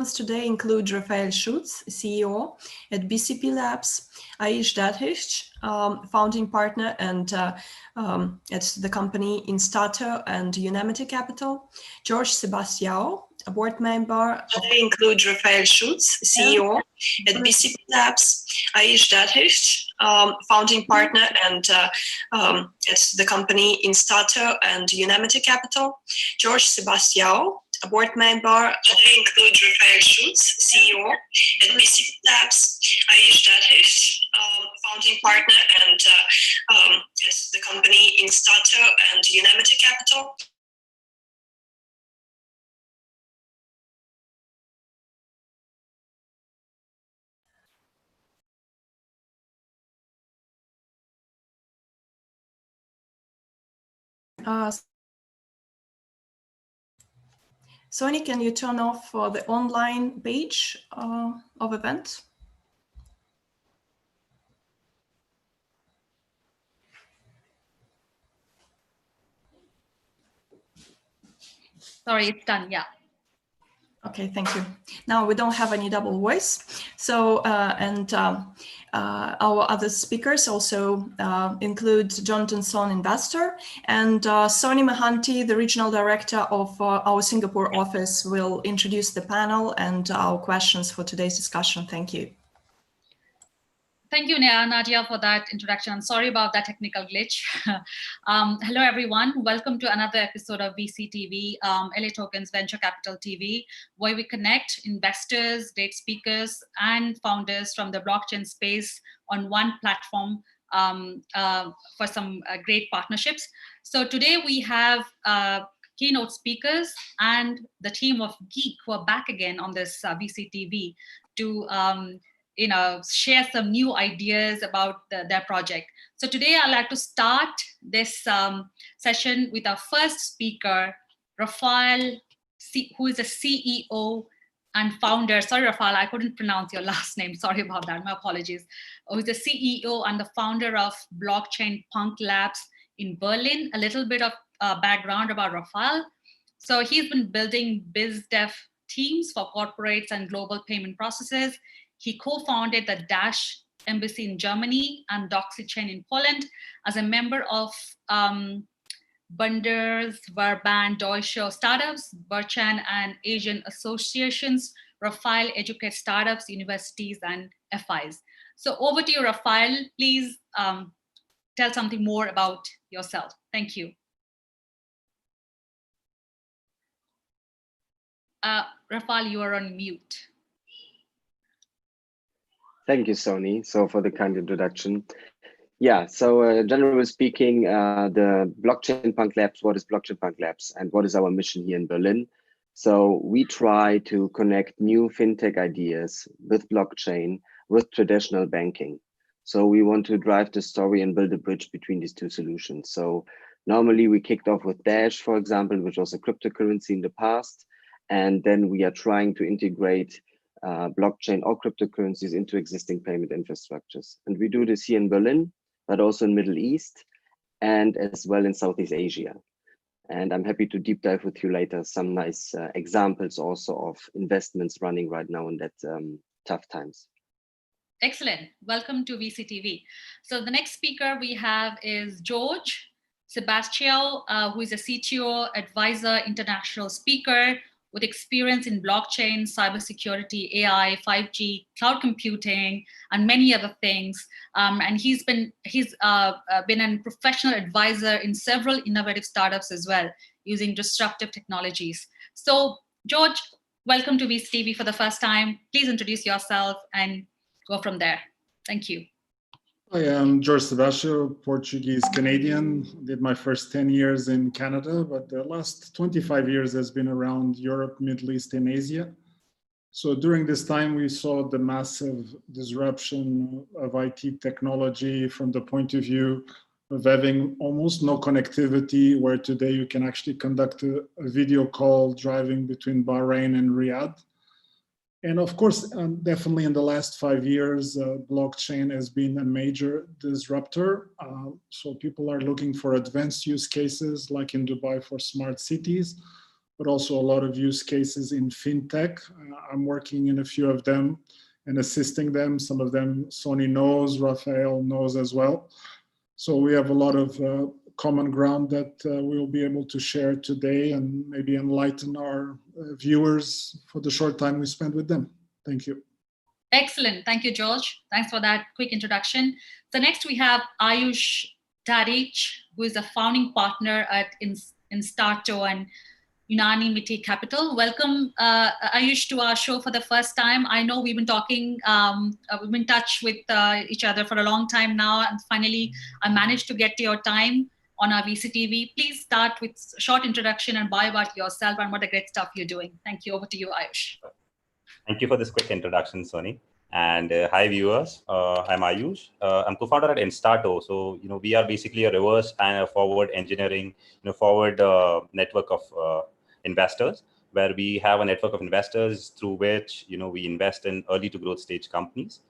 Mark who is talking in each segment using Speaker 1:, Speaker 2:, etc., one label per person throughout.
Speaker 1: Today include Rafael Schultz, CEO at BCP Labs, Aish Dadhich, founding partner and at the company Instato and Unamity Capital, Jorge Sebastiao, a board member. Today include Rafael Schultz, CEO at BCP Labs, Aish Dadhich, founding partner and at the company Instato and Unamity Capital, Jorge Sebastiao, a board member. Today include Rafael Schultz, CEO at BCP Labs, Aish Dadhich, founding partner and at the company Instato and Unamity Capital. Sony, can you turn off the online page of event?
Speaker 2: Sorry, it's done, yeah.
Speaker 1: Okay, thank you. Now we don't have any double voice. So, our other speakers also include Jonathan Son, investor, and Sony Mahanti, the regional director of our Singapore office, will introduce the panel and our questions for today's discussion. Thank you.
Speaker 2: Thank you, Nadia, for that introduction. Sorry about that technical glitch. Hello, everyone. Welcome to another episode of VCTV, LATOKEN's Venture Capital TV, where we connect investors, great speakers, and founders from the blockchain space on one platform for some great partnerships. So today we have keynote speakers and the team of Geeq who are back again on this VCTV to share some new ideas about their project. So today I'd like to start this session with our first speaker, Rafael, who is a CEO and founder. Sorry, Rafael, I couldn't pronounce your last name. Sorry about that, my apologies. Who's the CEO and the founder of Blockchain Punk Labs in Berlin. A little bit of background about Rafael. So he's been building biz dev teams for corporates and global payment processes. He co-founded the Dash Embassy in Germany and StarChain in Poland. As a member of Bundesverband Deutsche Startups, Berchan and Asian associations, Rafael educates startups, universities, and FIs. So over to you, Rafael. Please tell something more about yourself. Thank you. Rafael, you are on mute.
Speaker 3: Thank you, Sony, for the kind introduction. Yeah, so generally speaking, the Blockchain Punk Labs, what is Blockchain Punk Labs and what is our mission here in Berlin? So we try to connect new fintech ideas with blockchain, with traditional banking. So we want to drive the story and build a bridge between these two solutions. So normally we kicked off with Dash, for example, which was a cryptocurrency in the past. And then we are trying to integrate blockchain or cryptocurrencies into existing payment infrastructures. And we do this here in Berlin, but also in Middle East and as well in Southeast Asia. And I'm happy to deep dive with you later some nice examples also of investments running right now in that tough times.
Speaker 2: Excellent. Welcome to VCTV. So the next speaker we have is Jorge Sebastiao, who is a CTO, advisor, international speaker, with experience in blockchain, cybersecurity, AI, 5G, cloud computing, and many other things. And he's been a professional advisor in several innovative startups as well, using disruptive technologies. So, Jorge, welcome to VCTV for the first time. Please introduce yourself and go from there. Thank you.
Speaker 4: I am Jorge Sebastiao, Portuguese Canadian. Did my first 10 years in Canada, but the last 25 years has been around Europe, Middle East, and Asia. So during this time, we saw the massive disruption of IT technology from the point of view of having almost no connectivity, where today you can actually conduct a video call driving between Bahrain and Riyadh. And of course, definitely in the last 5 years, blockchain has been a major disruptor. So people are looking for advanced use cases, like in Dubai for smart cities, but also a lot of use cases in fintech. I'm working in a few of them and assisting them. Some of them Sony knows, Rafael knows as well. So we have a lot of common ground that we'll be able to share today and maybe enlighten our viewers for the short time we spend with them. Thank you.
Speaker 2: Excellent. Thank you, George. Thanks for that quick introduction. So next we have Ayush Tadich, who is a founding partner at Instato and Unanimity Capital. Welcome, Ayush, to our show for the first time. I know we've been talking, we've been in touch with each other for a long time now, and finally I managed to get to your time on our VCTV. Please start with a short introduction and bio about yourself and what the great stuff you're doing. Thank you. Over to you, Ayush.
Speaker 5: Thank you for this quick introduction, Sony. And hi, viewers. I'm Ayush. I'm co-founder at Instato. So, we are basically a reverse and a forward engineering, forward network of investors, where we have a network of investors through which, we invest in early to growth stage companies.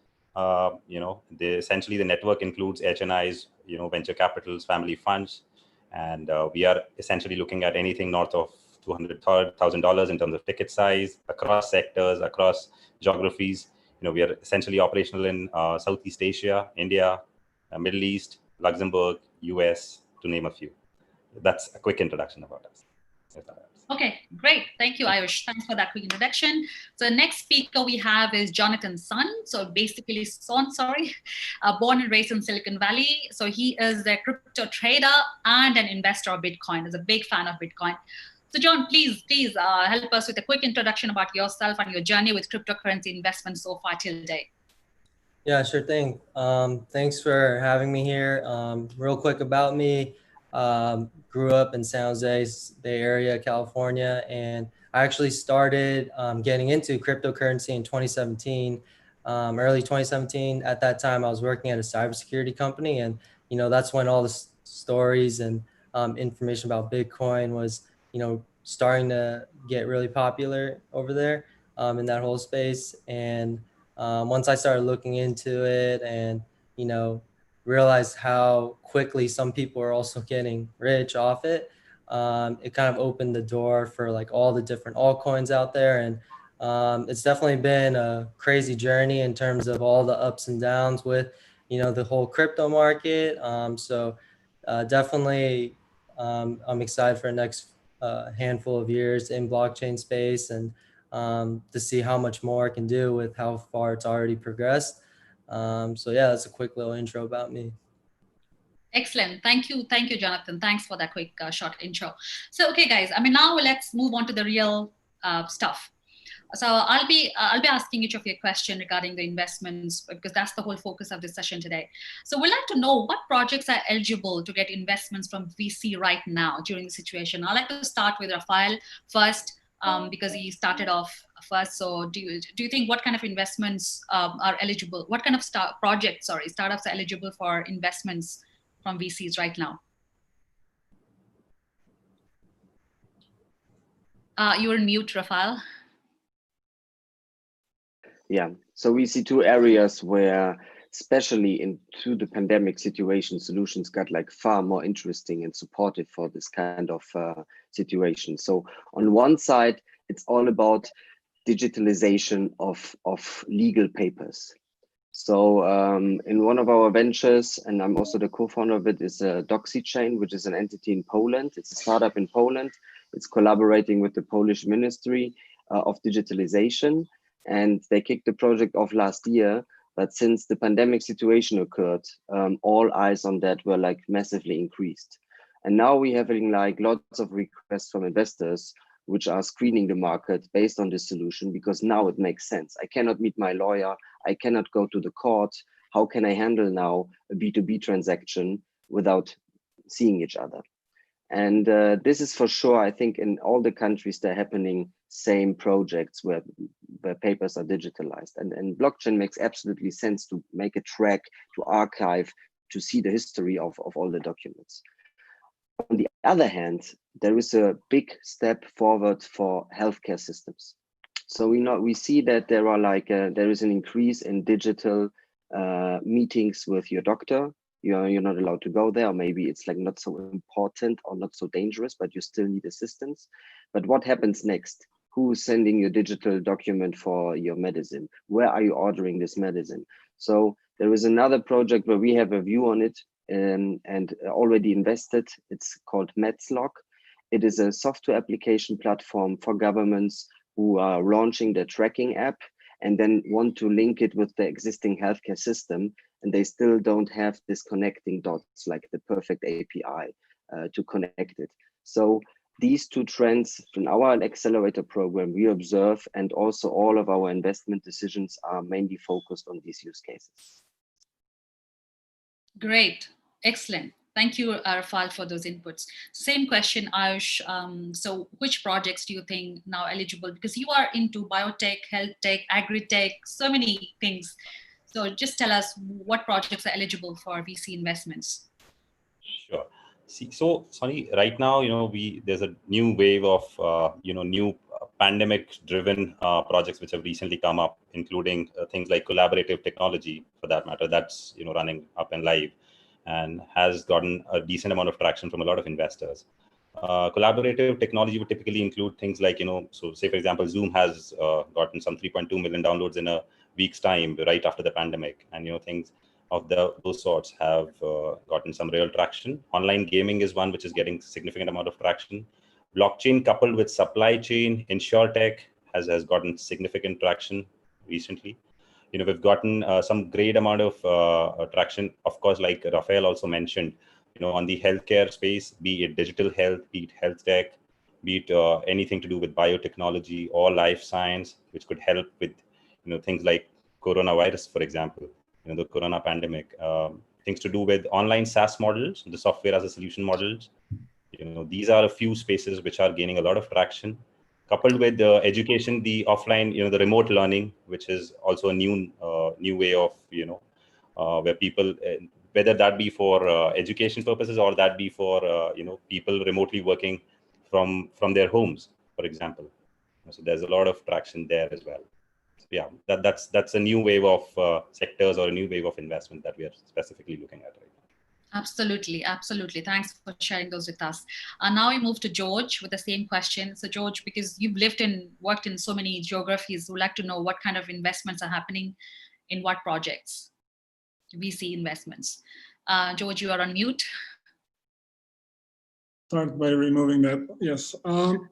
Speaker 5: Essentially the network includes HNIs, venture capitals, family funds, and we are essentially looking at anything north of $200,000 in terms of ticket size, across sectors, across geographies. We are essentially operational in Southeast Asia, India, Middle East, Luxembourg, US, to name a few. That's a quick introduction about us.
Speaker 2: Okay, great. Thank you, Ayush. Thanks for that quick introduction. So the next speaker we have is Jonathan Sun. So basically, born and raised in Silicon Valley. So he is a crypto trader and an investor of Bitcoin. He's a big fan of Bitcoin. So John, please help us with a quick introduction about yourself and your journey with cryptocurrency investment so far till date.
Speaker 6: Yeah, sure thing. Thanks for having me here. Real quick about me. Grew up in San Jose Bay Area, California, and I actually started getting into cryptocurrency in 2017, early 2017. At that time, I was working at a cybersecurity company, and that's when all the stories and information about Bitcoin was starting to get really popular over there in that whole space. And once I started looking into it and realized how quickly some people are also getting rich off it, it kind of opened the door for like all the different altcoins out there. And it's definitely been a crazy journey in terms of all the ups and downs with the whole crypto market. So definitely I'm excited for the next handful of years in blockchain space, and to see how much more it can do with how far it's already progressed. So yeah, that's a quick little intro about me.
Speaker 2: Excellent. Thank you, Jonathan. Thanks for that quick short intro. So okay, guys. Now let's move on to the real stuff. So I'll be asking each of you a question regarding the investments, because that's the whole focus of this session today. So we'd like to know what projects are eligible to get investments from VC right now during the situation. I'd like to start with Rafael first, because he started off first. So do you think what kind of investments are eligible? What kind of startups are eligible for investments from VCs right now? You're on mute, Rafael.
Speaker 3: Yeah, so we see two areas where, especially into the pandemic situation, solutions got like far more interesting and supportive for this kind of situation. So on one side, it's all about digitalization of legal papers. So in one of our ventures, and I'm also the co-founder of it, is StarChain, which is an entity in Poland. It's a startup in Poland. It's collaborating with the Polish Ministry of Digitalization. And they kicked the project off last year, but since the pandemic situation occurred, all eyes on that were like massively increased. And now we're having like lots of requests from investors, which are screening the market based on this solution, because now it makes sense. I cannot meet my lawyer. I cannot go to the court. How can I handle now a B2B transaction without seeing each other? And this is for sure, I think in all the countries, they're happening same projects where papers are digitalized. And blockchain makes absolutely sense to make a track, to archive, to see the history of all the documents. On the other hand, there is a big step forward for healthcare systems. So we see that there are there is an increase in digital meetings with your doctor. you're not allowed to go there, or maybe it's like not so important or not so dangerous, but you still need assistance. But what happens next? Who's sending your digital document for your medicine? Where are you ordering this medicine? So there is another project where we have a view on it and already invested. It's called Medslog. It is a software application platform for governments who are launching their tracking app and then want to link it with the existing healthcare system, and they still don't have this connecting dots, like the perfect API to connect it. So these two trends in our accelerator program we observe, and also all of our investment decisions are mainly focused on these use cases.
Speaker 2: Great, excellent. Thank you, Rafael, for those inputs. Same question, Ayush. So which projects do you think now eligible? Because you are into biotech, health tech, agri-tech, so many things. So just tell us what projects are eligible for VC investments.
Speaker 5: Sure. See, so Sonny, right now, there's a new wave of, new pandemic-driven projects which have recently come up, including things like collaborative technology, for that matter, that's running up and live, and has gotten a decent amount of traction from a lot of investors. Collaborative technology would typically include things like, so say, for example, Zoom has gotten some 3.2 million downloads in a week's time right after the pandemic. And, things of those sorts have gotten some real traction. Online gaming is one which is getting significant amount of traction. Blockchain coupled with supply chain, insurtech has gotten significant traction recently. We've gotten some great amount of traction, of course, like Rafael also mentioned, on the healthcare space, be it digital health, be it health tech, be it anything to do with biotechnology or life science, which could help with, things like coronavirus, for example, the corona pandemic, things to do with online SaaS models, the software as a solution models. These are a few spaces which are gaining a lot of traction. Coupled with the education, the offline, the remote learning, which is also a new way of, where people, whether that be for education purposes or that be for, people remotely working from their homes, for example. So there's a lot of traction there as well. So yeah, that's a new wave of sectors or a new wave of investment that we are specifically looking at right now.
Speaker 2: Absolutely, absolutely. Thanks for sharing those with us. Now we move to George with the same question. So George, because you've lived and worked in so many geographies, we'd like to know what kind of investments are happening in what projects, VC investments. George, you are on mute.
Speaker 4: Start by removing that. Yes.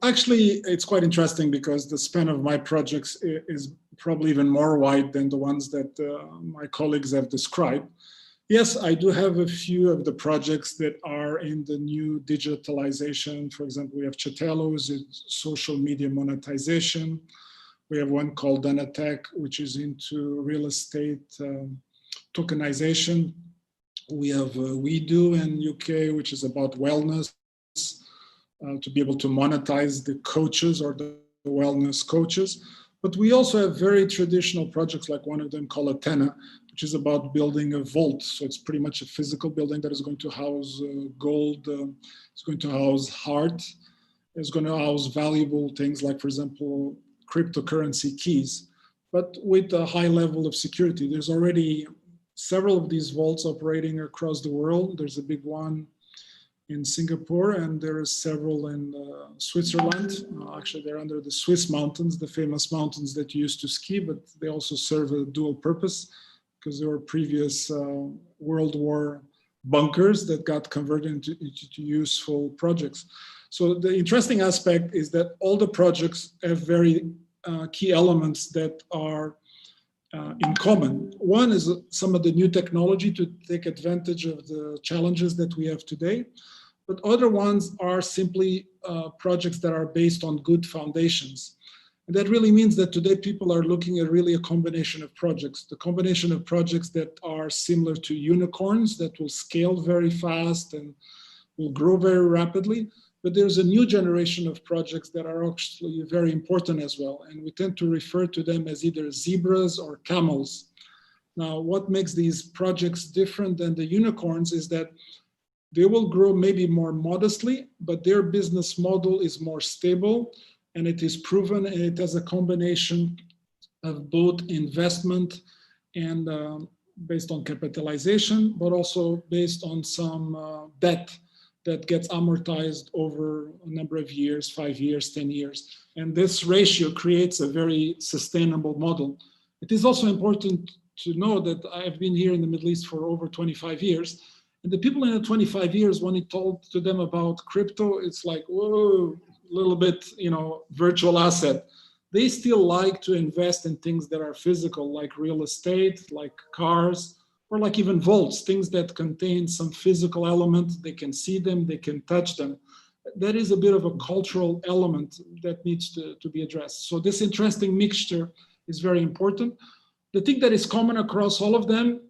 Speaker 4: Actually, it's quite interesting because the span of my projects is probably even more wide than the ones that my colleagues have described. Yes, I do have a few of the projects that are in the new digitalization. For example, we have Chatelo, which is social media monetization. We have one called Danatech, which is into real estate tokenization. We have WeDo in UK, which is about wellness, to be able to monetize the coaches or the wellness coaches. But we also have very traditional projects, like one of them called Athena, which is about building a vault. So it's pretty much a physical building that is going to house gold, it's going to house heart, it's going to house valuable things like, for example, cryptocurrency keys, but with a high level of security. There's already several of these vaults operating across the world. There's a big one in Singapore, and there are several in Switzerland. Actually, they're under the Swiss mountains, the famous mountains that you used to ski, but they also serve a dual purpose because there were previous World War bunkers that got converted into useful projects. So the interesting aspect is that all the projects have very key elements that are in common. One is some of the new technology to take advantage of the challenges that we have today. But other ones are simply projects that are based on good foundations. And that really means that today people are looking at really a combination of projects. The combination of projects that are similar to unicorns that will scale very fast and will grow very rapidly. But there's a new generation of projects that are actually very important as well. And we tend to refer to them as either zebras or camels. Now, what makes these projects different than the unicorns is that they will grow maybe more modestly, but their business model is more stable and it is proven, and it has a combination of both investment and based on capitalization, but also based on some debt that gets amortized over a number of years, 5 years, 10 years. And this ratio creates a very sustainable model. It is also important to know that I've been here in the Middle East for over 25 years. And the people in the 25 years, when it told to them about crypto, it's like, whoa, a little bit, virtual asset. They still like to invest in things that are physical, like real estate, like cars, or like even vaults, things that contain some physical element. They can see them, they can touch them. That is a bit of a cultural element that needs to be addressed. So this interesting mixture is very important. The thing that is common across all of them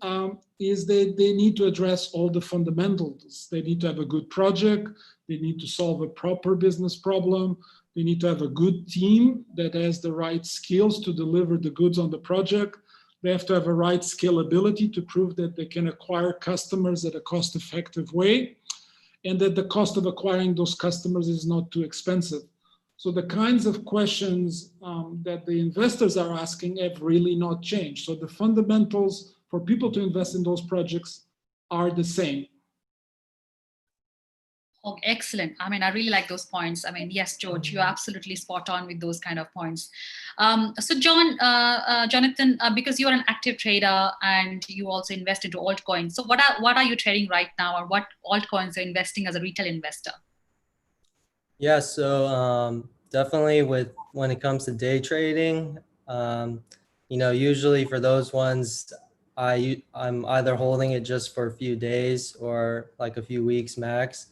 Speaker 4: is that they need to address all the fundamentals. They need to have a good project. They need to solve a proper business problem. They need to have a good team that has the right skills to deliver the goods on the project. They have to have a right scalability to prove that they can acquire customers at a cost-effective way, and that the cost of acquiring those customers is not too expensive. So the kinds of questions that the investors are asking have really not changed. So the fundamentals for people to invest in those projects are the same.
Speaker 2: Oh, excellent. I mean, I really like those points. I mean, yes, George, you're absolutely spot on with those kind of points. So Jonathan, because you're an active trader and you also invest into altcoins. So what are you trading right now, or what altcoins are investing as a retail investor?
Speaker 6: Yeah, so definitely when it comes to day trading, usually for those ones, I'm either holding it just for a few days or like a few weeks max.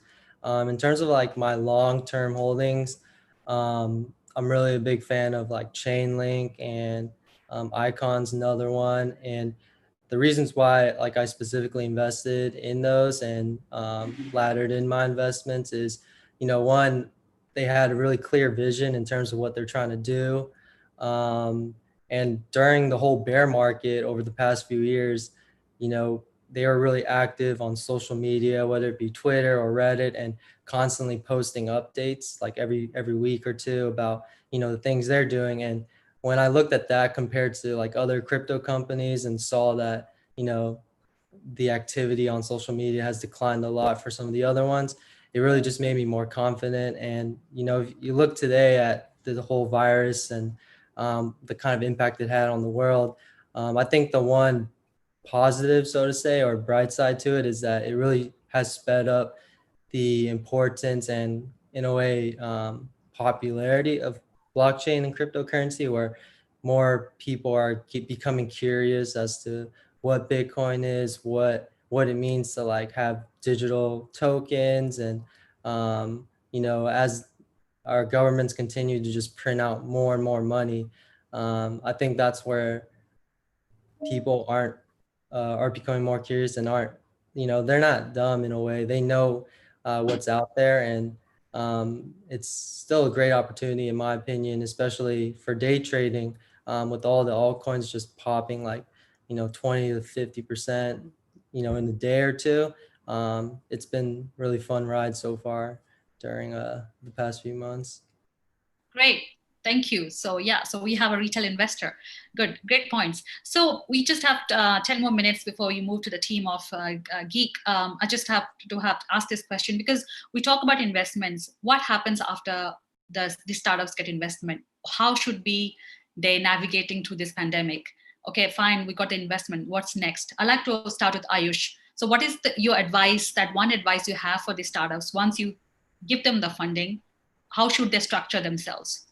Speaker 6: In terms of like my long-term holdings, I'm really a big fan of like Chainlink, and Icon's another one. And the reasons why like I specifically invested in those and laddered in my investments is, one, they had a really clear vision in terms of what they're trying to do. And during the whole bear market over the past few years, they were really active on social media, whether it be Twitter or Reddit, and constantly posting updates like every week or two about, the things they're doing. And when I looked at that compared to like other crypto companies and saw that, the activity on social media has declined a lot for some of the other ones, it really just made me more confident. And, if you look today at the whole virus and the kind of impact it had on the world, I think the one positive, so to say, or bright side to it is that it really has sped up the importance and, in a way, popularity of blockchain and cryptocurrency, where more people are becoming curious as to what Bitcoin is, what it means to like have digital tokens. And as our governments continue to just print out more and more money, I think that's where people are becoming more curious and aren't, they're not dumb in a way. They know what's out there, and it's still a great opportunity in my opinion, especially for day trading, with all the altcoins just popping like 20 to 50% in a day or two. It's been really fun ride so far during the past few months.
Speaker 2: Great. Thank you. So yeah, so we have a retail investor. Good, great points. So we just have 10 more minutes before you move to the team of Geeq. I just have to ask this question, because we talk about investments. What happens after the startups get investment? How should they navigating through this pandemic? Okay, fine, we got the investment. What's next? I'd like to start with Ayush. So what is your advice, that one advice you have for the startups once you give them the funding? How should they structure themselves?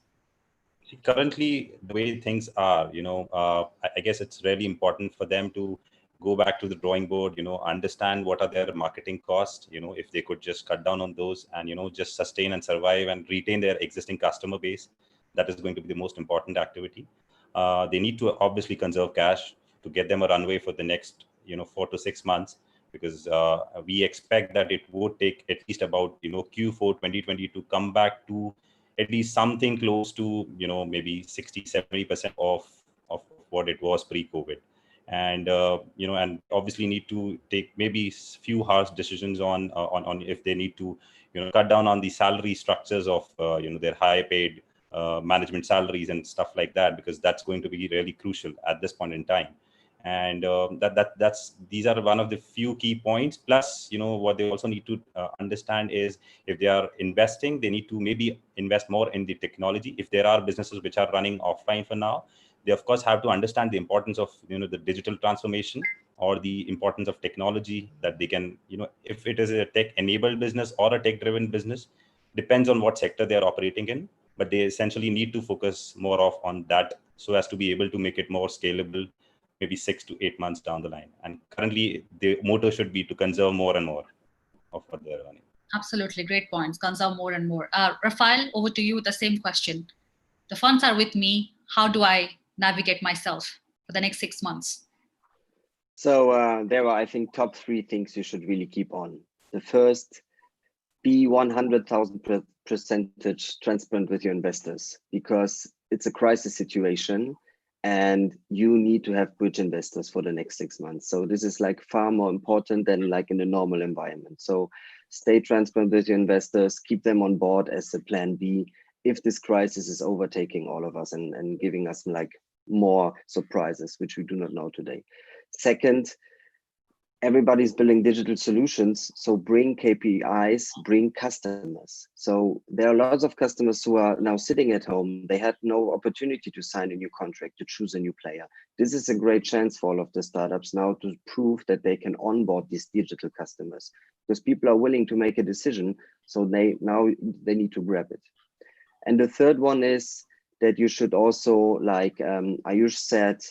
Speaker 5: Currently, the way things are, I guess it's really important for them to go back to the drawing board, understand what are their marketing costs, if they could just cut down on those and, just sustain and survive and retain their existing customer base. That is going to be the most important activity. They need to obviously conserve cash to get them a runway for the next, 4 to 6 months, because we expect that it would take at least about, Q4 2020 to come back to at least something close to, maybe 60-70% of what it was pre-COVID. And, and obviously need to take maybe few harsh decisions on if they need to, cut down on the salary structures of, their high paid management salaries and stuff like that, because that's going to be really crucial at this point in time. And these are one of the few key points. Plus, what they also need to understand is if they are investing, they need to maybe invest more in the technology. If there are businesses which are running offline for now, they of course have to understand the importance of the digital transformation or the importance of technology, that they can, if it is a tech-enabled business or a tech-driven business, depends on what sector they are operating in, but they essentially need to focus more on that so as to be able to make it more scalable, maybe 6 to 8 months down the line. And currently, the motto should be to conserve more and more of what they're running.
Speaker 2: Absolutely, great points. Conserve more and more. Rafael, over to you with the same question. The funds are with me. How do I navigate myself for the next 6 months?
Speaker 3: So there are, I think, top 3 things you should really keep on. The first, be 100,000% transparent with your investors, because it's a crisis situation and you need to have bridge investors for the next 6 months. So this is like far more important than like in a normal environment. So stay transparent with your investors, keep them on board as a plan B if this crisis is overtaking all of us and giving us like more surprises, which we do not know today. Second, everybody's building digital solutions, so bring KPIs, bring customers. So there are lots of customers who are now sitting at home. They had no opportunity to sign a new contract, to choose a new player. This is a great chance for all of the startups now to prove that they can onboard these digital customers, because people are willing to make a decision, so they need to grab it. And the third one is that you should also, like Ayush said,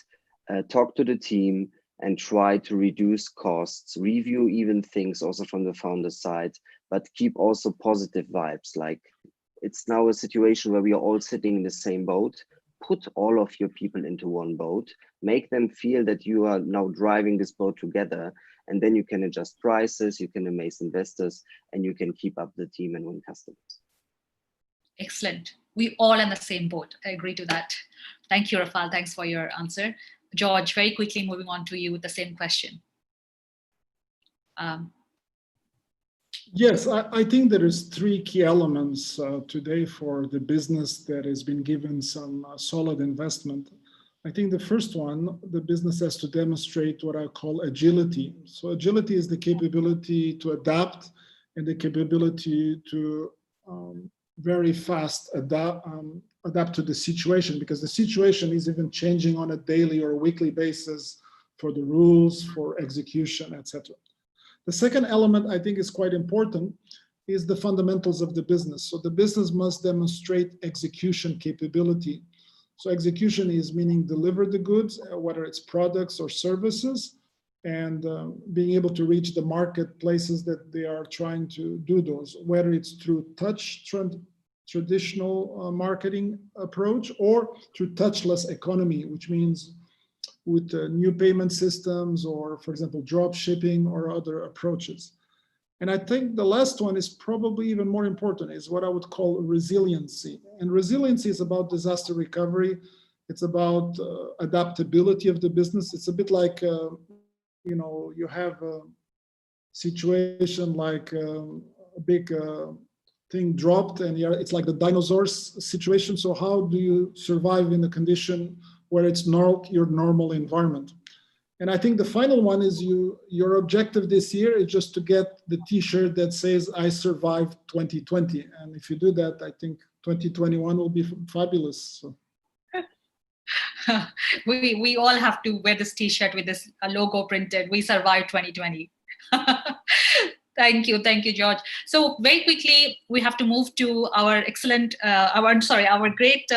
Speaker 3: talk to the team and try to reduce costs, review even things also from the founder side, but keep also positive vibes. Like, it's now a situation where we are all sitting in the same boat. Put all of your people into one boat, make them feel that you are now driving this boat together, and then you can adjust prices, you can amaze investors, and you can keep up the team and win customers.
Speaker 2: Excellent. We all in the same boat. I agree to that. Thank you, Rafael. Thanks for your answer. George, very quickly moving on to you with the same question.
Speaker 4: Yes, I think there is 3 key elements today for the business that has been given some solid investment. I think the first one, the business has to demonstrate what I call agility. So agility is the capability to adapt and the capability to very fast adapt to the situation, because the situation is even changing on a daily or weekly basis for the rules, for execution, etc. The second element I think is quite important is the fundamentals of the business. So the business must demonstrate execution capability. So execution is meaning deliver the goods, whether it's products or services, and being able to reach the marketplaces that they are trying to do those, whether it's through traditional marketing approach or through touchless economy, which means with new payment systems or, for example, drop shipping or other approaches. And I think the last one is probably even more important, is what I would call resiliency. And resiliency is about disaster recovery. It's about adaptability of the business. It's a bit like, you have a situation like a big thing dropped and it's like the dinosaurs situation. So how do you survive in a condition where it's not your normal environment? And I think the final one is your objective this year is just to get the t-shirt that says, I survived 2020. And if you do that, I think 2021 will be fabulous. So.
Speaker 2: We all have to wear this t-shirt with this logo printed. We survived 2020. Thank you, George. So very quickly, we have to move to our excellent, our great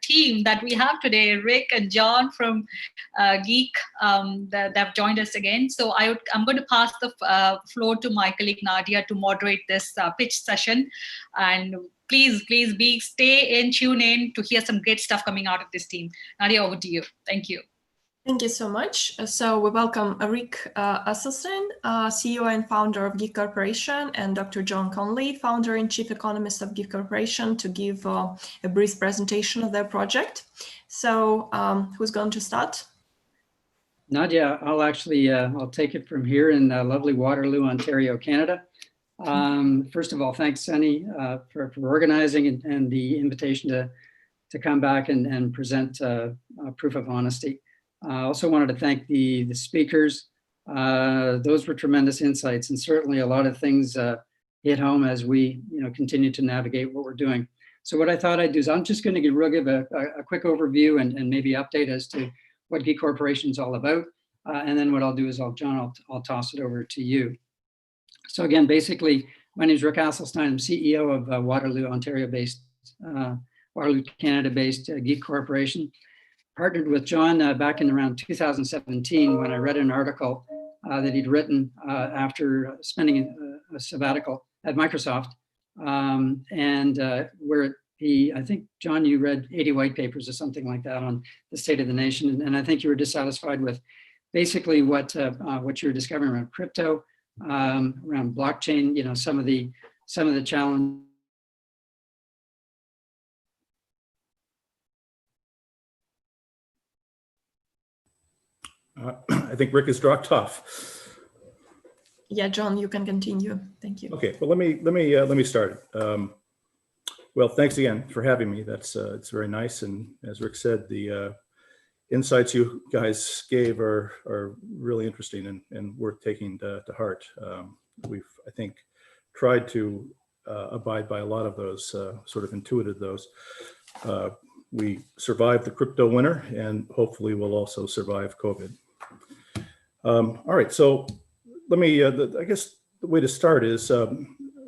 Speaker 2: team that we have today, Rick and John from Geeq, that have joined us again. So I'm going to pass the floor to my colleague Nadia to moderate this pitch session. And please tune in to hear some great stuff coming out of this team. Nadia, over to you. Thank you.
Speaker 1: Thank you so much. So we welcome Rick Asselstine, CEO and founder of Geeq Corporation, and Dr. John Conley, founder and chief economist of Geeq Corporation, to give a brief presentation of their project. So who's going to start?
Speaker 7: Nadia, I'll take it from here in lovely Waterloo, Ontario, Canada. First of all, thanks, Sunny, for organizing and the invitation to come back and present proof of honesty. I also wanted to thank the speakers. Those were tremendous insights, and certainly a lot of things hit home as we continue to navigate what we're doing. So what I thought I'd do is I'm just going to give a quick overview and maybe update as to what Geeq Corporation is all about. And then what I'll do is John, I'll toss it over to you. So again, basically, my name is Rick Asselstine. I'm CEO of Waterloo, Ontario-based, Waterloo, Canada-based Geeq Corporation. Partnered with John back in around 2017 when I read an article that he'd written after spending a sabbatical at Microsoft, where I think, John, you read 80 white papers or something like that on the state of the nation, and I think you were dissatisfied with basically what you were discovering around crypto, around blockchain, some of the challenges.
Speaker 8: I think Rick has dropped off.
Speaker 1: Yeah, John, you can continue. Thank you.
Speaker 8: Okay, well, let me start. Well, thanks again for having me. That's it's very nice, and as Rick said, the insights you guys gave are really interesting and worth taking to heart. We've, I think, tried to abide by a lot of those, sort of intuited those. We survived the crypto winter, and hopefully we'll also survive COVID. All right, so let me, I guess the way to start is,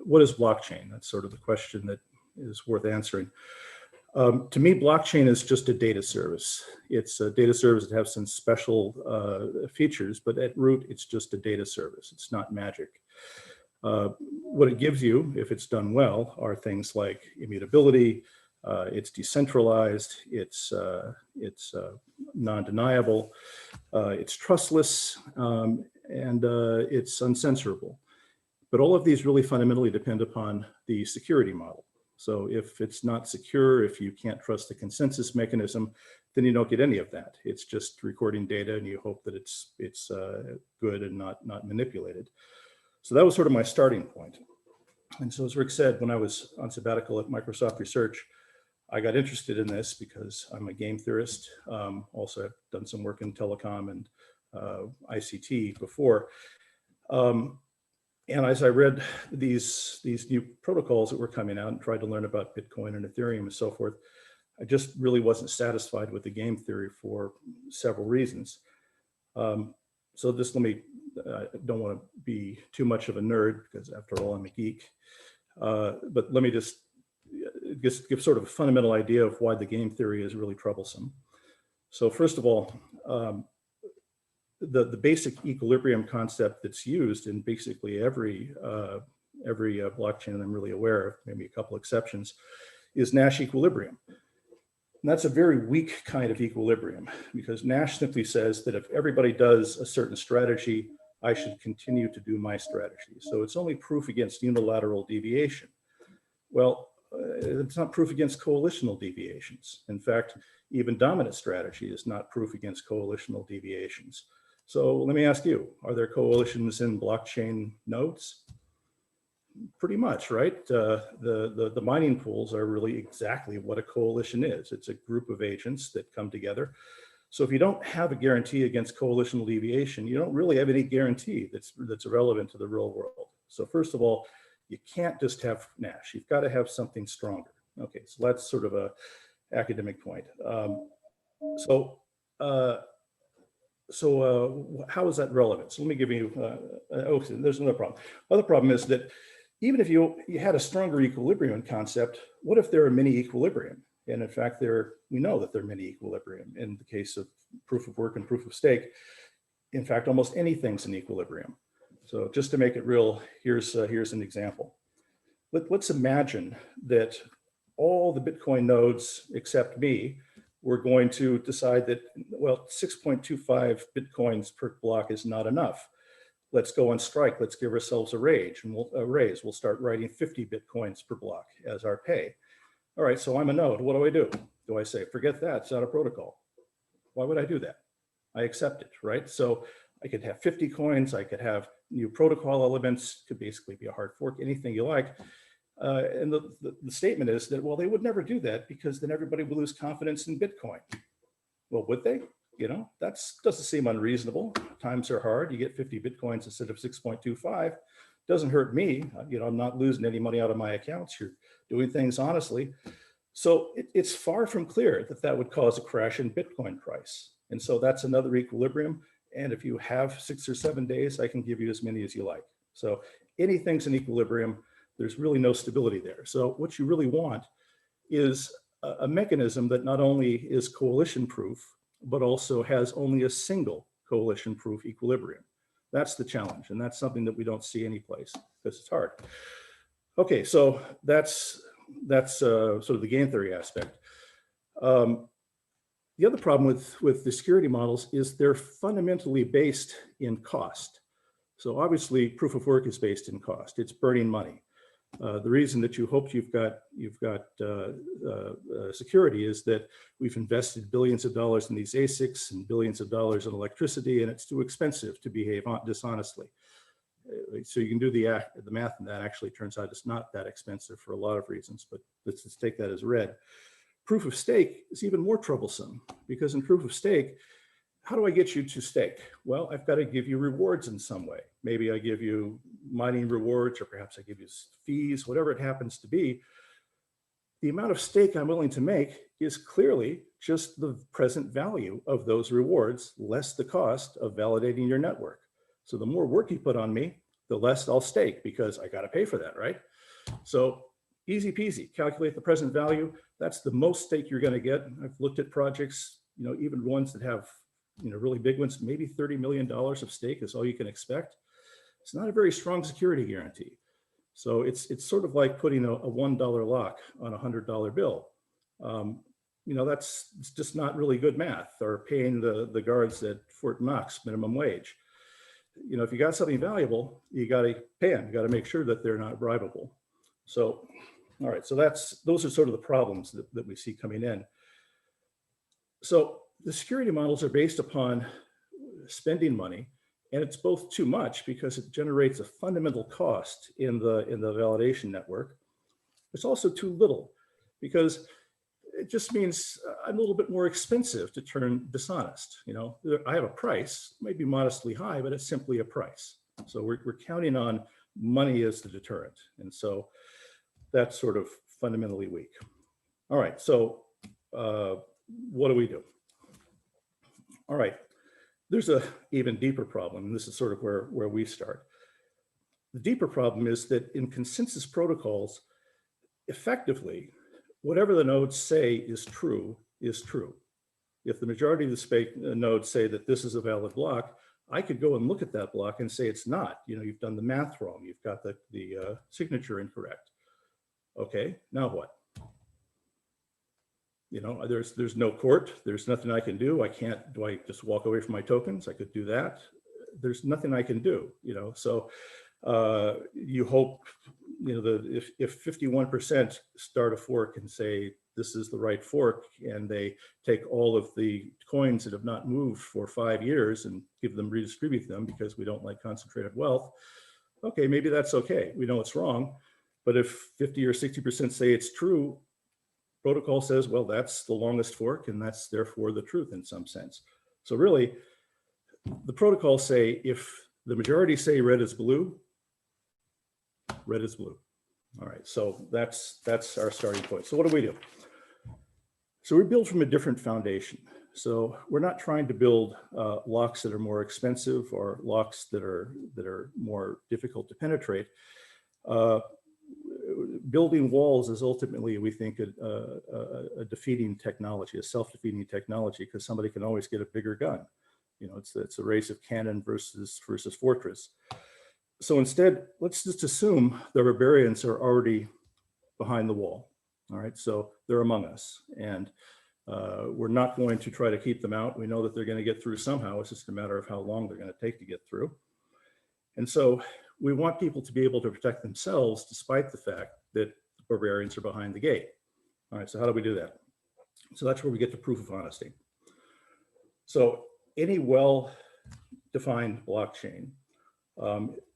Speaker 8: what is blockchain? That's sort of the question that is worth answering. To me, blockchain is just a data service. It's a data service that has some special features, but at root, it's just a data service. It's not magic. What it gives you, if it's done well, are things like immutability. It's decentralized. It's non-deniable. It's trustless, and it's uncensorable. But all of these really fundamentally depend upon the security model. So if it's not secure, if you can't trust the consensus mechanism, then you don't get any of that. It's just recording data, and you hope that it's good and not manipulated. So that was sort of my starting point. And so as Rick said, when I was on sabbatical at Microsoft Research, I got interested in this because I'm a game theorist. Also, I've done some work in telecom and ICT before. And as I read these new protocols that were coming out and tried to learn about Bitcoin and Ethereum and so forth, I just really wasn't satisfied with the game theory for several reasons. So just let me, I don't want to be too much of a nerd because after all, I'm a geek. But let me just give sort of a fundamental idea of why the game theory is really troublesome. So first of all, the basic equilibrium concept that's used in basically every blockchain I'm really aware of, maybe a couple exceptions, is Nash equilibrium. And that's a very weak kind of equilibrium because Nash simply says that if everybody does a certain strategy, I should continue to do my strategy. So it's only proof against unilateral deviation. Well, it's not proof against coalitional deviations. In fact, even dominant strategy is not proof against coalitional deviations. So let me ask you, are there coalitions in blockchain nodes? Pretty much, right? The mining pools are really exactly what a coalition is. It's a group of agents that come together. So if you don't have a guarantee against coalitional deviation, you don't really have any guarantee that's relevant to the real world. So first of all, you can't just have Nash. You've got to have something stronger. Okay, so that's sort of a academic point. How is that relevant? So let me give you, there's another problem. Other problem is that even if you had a stronger equilibrium concept, what if there are many equilibrium? And in fact, we know that there are many equilibrium. In the case of proof of work and proof of stake, in fact, almost anything's in equilibrium. So just to make it real, here's an example. Let's imagine that all the Bitcoin nodes except me, we're going to decide that, well, 6.25 Bitcoins per block is not enough. Let's go on strike. Let's give ourselves a raise. We'll start writing 50 Bitcoins per block as our pay. All right, so I'm a node. What do? Do I say, forget that, it's not a protocol? Why would I do that? I accept it, right? So I could have 50 coins. I could have new protocol elements, could basically be a hard fork, anything you like. And the statement is that, well, they would never do that because then everybody would lose confidence in Bitcoin. Well, would they? You know, that doesn't seem unreasonable. Times are hard. You get 50 Bitcoins instead of 6.25. Doesn't hurt me. You know, I'm not losing any money out of my accounts. You're doing things honestly. So it's far from clear that that would cause a crash in Bitcoin price. And so that's another equilibrium. And if you have 6 or 7 days, I can give you as many as you like. So anything's in equilibrium. There's really no stability there. So what you really want is a mechanism that not only is coalition proof, but also has only a single coalition proof equilibrium. That's the challenge. And that's something that we don't see anyplace because it's hard. Okay, so that's sort of the game theory aspect. The other problem with the security models is they're fundamentally based in cost. So obviously proof of work is based in cost. It's burning money. The reason that you hope you've got security is that we've invested billions of dollars in these ASICs and billions of dollars in electricity, and it's too expensive to behave dishonestly. So you can do the math, and that actually turns out it's not that expensive for a lot of reasons, but let's just take that as read. Proof of stake is even more troublesome because in proof of stake, how do I get you to stake? Well, I've got to give you rewards in some way. Maybe I give you mining rewards, or perhaps I give you fees, whatever it happens to be. The amount of stake I'm willing to make is clearly just the present value of those rewards, less the cost of validating your network. So the more work you put on me, the less I'll stake because I got to pay for that, right? So easy peasy, calculate the present value. That's the most stake you're going to get. I've looked at projects, you know, even ones that have, you know, really big ones, maybe $30 million of stake is all you can expect. It's not a very strong security guarantee. So it's sort of like putting a $1 lock on a $100 bill. You know, it's just not really good math, or paying the guards at Fort Knox minimum wage. You know, if you got something valuable, you got to pay them. You got to make sure that they're not bribable. So, all right, so those are sort of the problems that we see coming in. So the security models are based upon spending money, and it's both too much because it generates a fundamental cost in the validation network. It's also too little because it just means I'm a little bit more expensive to turn dishonest. You know, I have a price, maybe modestly high, but it's simply a price. So we're counting on money as the deterrent. And so that's sort of fundamentally weak. All right, so what do we do? All right, there's a even deeper problem, and this is sort of where we start. The deeper problem is that in consensus protocols, effectively, whatever the nodes say is true is true. If the majority of the nodes say that this is a valid block, I could go and look at that block and say it's not. You know, you've done the math wrong. You've got the signature incorrect. Okay, now what? You know, there's no court. There's nothing I can do. Do I just walk away from my tokens? I could do that. There's nothing I can do, you know. So you hope, you know, if 51% start a fork and say this is the right fork, and they take all of the coins that have not moved for 5 years and redistribute them because we don't like concentrated wealth, okay, maybe that's okay. We know it's wrong. But if 50 or 60% say it's true, protocol says, well, that's the longest fork, and that's therefore the truth in some sense. So really, the protocols say if the majority say red is blue, red is blue. All right, so that's our starting point. So what do? So we build from a different foundation. So we're not trying to build locks that are more expensive or locks that are more difficult to penetrate. Building walls is ultimately, we think, a defeating technology, a self-defeating technology, because somebody can always get a bigger gun. You know, it's a race of cannon versus fortress. So instead, let's just assume the barbarians are already behind the wall. All right, so they're among us, and we're not going to try to keep them out. We know that they're going to get through somehow. It's just a matter of how long they're going to take to get through. And so we want people to be able to protect themselves despite the fact that the barbarians are behind the gate. All right, so how do we do that? So that's where we get to proof of honesty. So any well-defined blockchain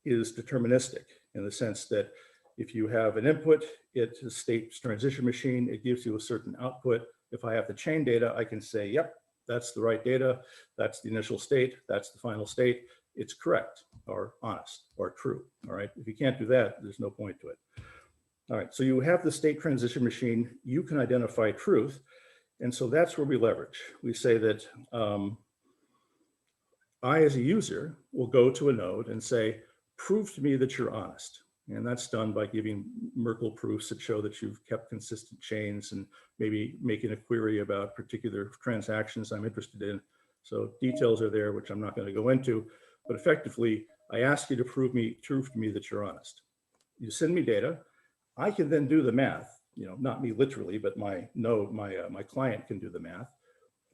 Speaker 8: is deterministic in the sense that if you have an input, it's a state transition machine, it gives you a certain output. If I have the chain data, I can say, yep, that's the right data, that's the initial state, that's the final state, it's correct or honest or true, all right? If you can't do that, there's no point to it. All right, so you have the state transition machine, you can identify truth, and so that's where we leverage. We say that I, as a user, will go to a node and say, prove to me that you're honest. And that's done by giving Merkle proofs that show that you've kept consistent chains and maybe making a query about particular transactions I'm interested in. So details are there, which I'm not going to go into, but effectively, I ask you to prove to me that you're honest. You send me data, I can then do the math, not me literally, but my client can do the math,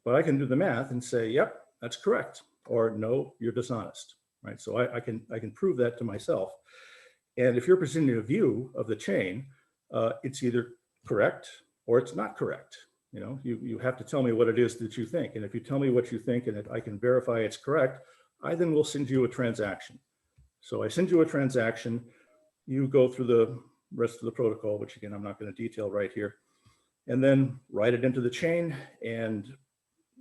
Speaker 8: but I can do the math and say, yep, that's correct, or no, you're dishonest, right? So I can prove that to myself. And if you're presenting a view of the chain, it's either correct or it's not correct. You have to tell me what it is that you think. And if you tell me what you think and I can verify it's correct, I then will send you a transaction. So I send you a transaction, you go through the rest of the protocol, which again, I'm not going to detail right here, and then write it into the chain, and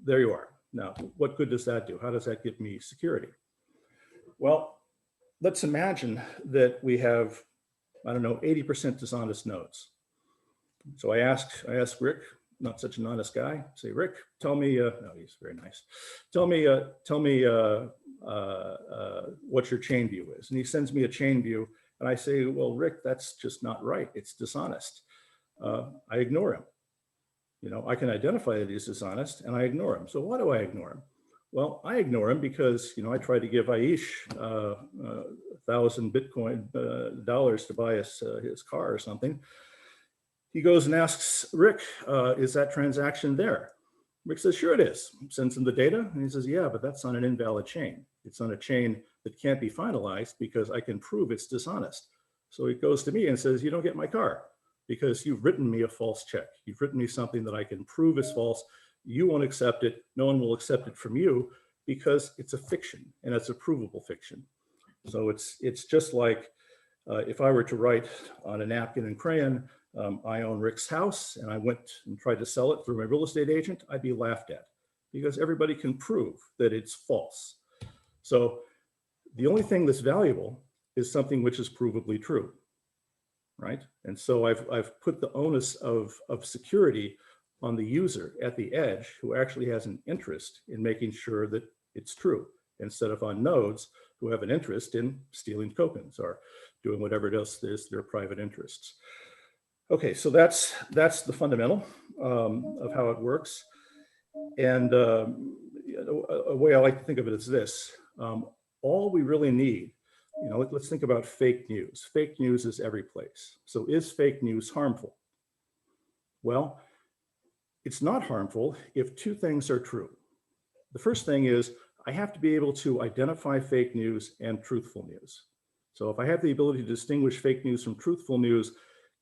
Speaker 8: there you are. Now, what good does that do? How does that give me security? Well, let's imagine that we have, 80% dishonest nodes. So I ask Rick, not such an honest guy, say, Rick, tell me, no, he's very nice. Tell me what your chain view is. And he sends me a chain view, and I say, well, Rick, that's just not right. It's dishonest. I ignore him. I can identify that he's dishonest, and I ignore him. So why do I ignore him? Well, I ignore him because, I tried to give Aish 1,000 Bitcoin dollars to buy his car or something. He goes and asks Rick, is that transaction there? Rick says, sure it is. Sends him the data, and he says, yeah, but that's on an invalid chain. It's on a chain that can't be finalized because I can prove it's dishonest. So he goes to me and says, you don't get my car because you've written me a false check. You've written me something that I can prove is false. You won't accept it. No one will accept it from you because it's a fiction, and it's a provable fiction. So it's just like if I were to write on a napkin and crayon, I own Rick's house, and I went and tried to sell it through my real estate agent, I'd be laughed at because everybody can prove that it's false. So the only thing that's valuable is something which is provably true, right? And so I've put the onus of security on the user at the edge who actually has an interest in making sure that it's true, instead of on nodes who have an interest in stealing tokens or doing whatever else is their private interests. Okay, so that's the fundamental of how it works. And a way I like to think of it is this. All we really need, let's think about fake news. Fake news is every place. So is fake news harmful? Well, it's not harmful if two things are true. The first thing is I have to be able to identify fake news and truthful news. So if I have the ability to distinguish fake news from truthful news,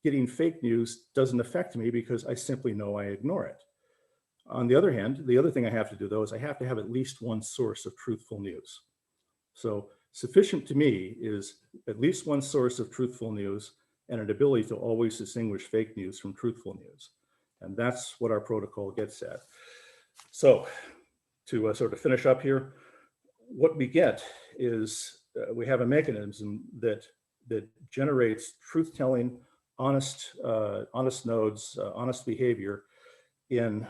Speaker 8: getting fake news doesn't affect me because I simply know I ignore it. On the other hand, the other thing I have to do though is I have to have at least one source of truthful news. So sufficient to me is at least one source of truthful news and an ability to always distinguish fake news from truthful news. And that's what our protocol gets at. So to sort of finish up here, what we get is we have a mechanism that generates truth-telling, honest nodes, honest behavior in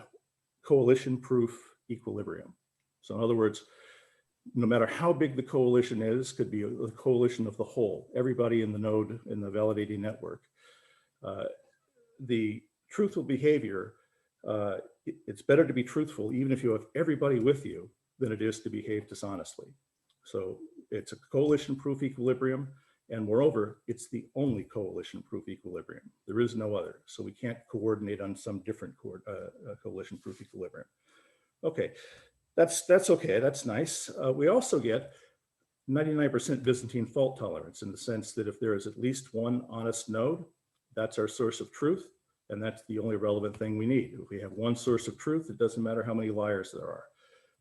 Speaker 8: coalition-proof equilibrium. So in other words, no matter how big the coalition is, could be a coalition of the whole, everybody in the node in the validating network, the truthful behavior, it's better to be truthful even if you have everybody with you than it is to behave dishonestly. So it's a coalition-proof equilibrium, and moreover, it's the only coalition-proof equilibrium. There is no other, so we can't coordinate on some different coalition-proof equilibrium. Okay, that's okay, that's nice. We also get 99% Byzantine fault tolerance in the sense that if there is at least one honest node, that's our source of truth, and that's the only relevant thing we need. If we have one source of truth, it doesn't matter how many liars there are.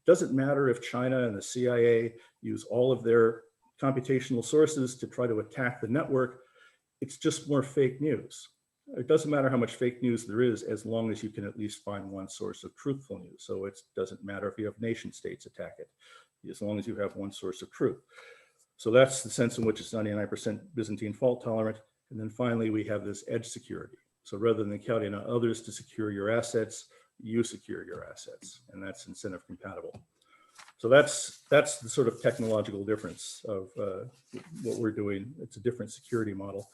Speaker 8: It doesn't matter if China and the CIA use all of their computational sources to try to attack the network. It's just more fake news. It doesn't matter how much fake news there is, as long as you can at least find one source of truthful news. So it doesn't matter if you have nation states attack it, as long as you have one source of truth. So that's the sense in which it's 99% Byzantine fault tolerant. And then finally, we have this edge security. So rather than counting on others to secure your assets, you secure your assets, and that's incentive compatible. So that's the sort of technological difference of what we're doing. It's a different security model.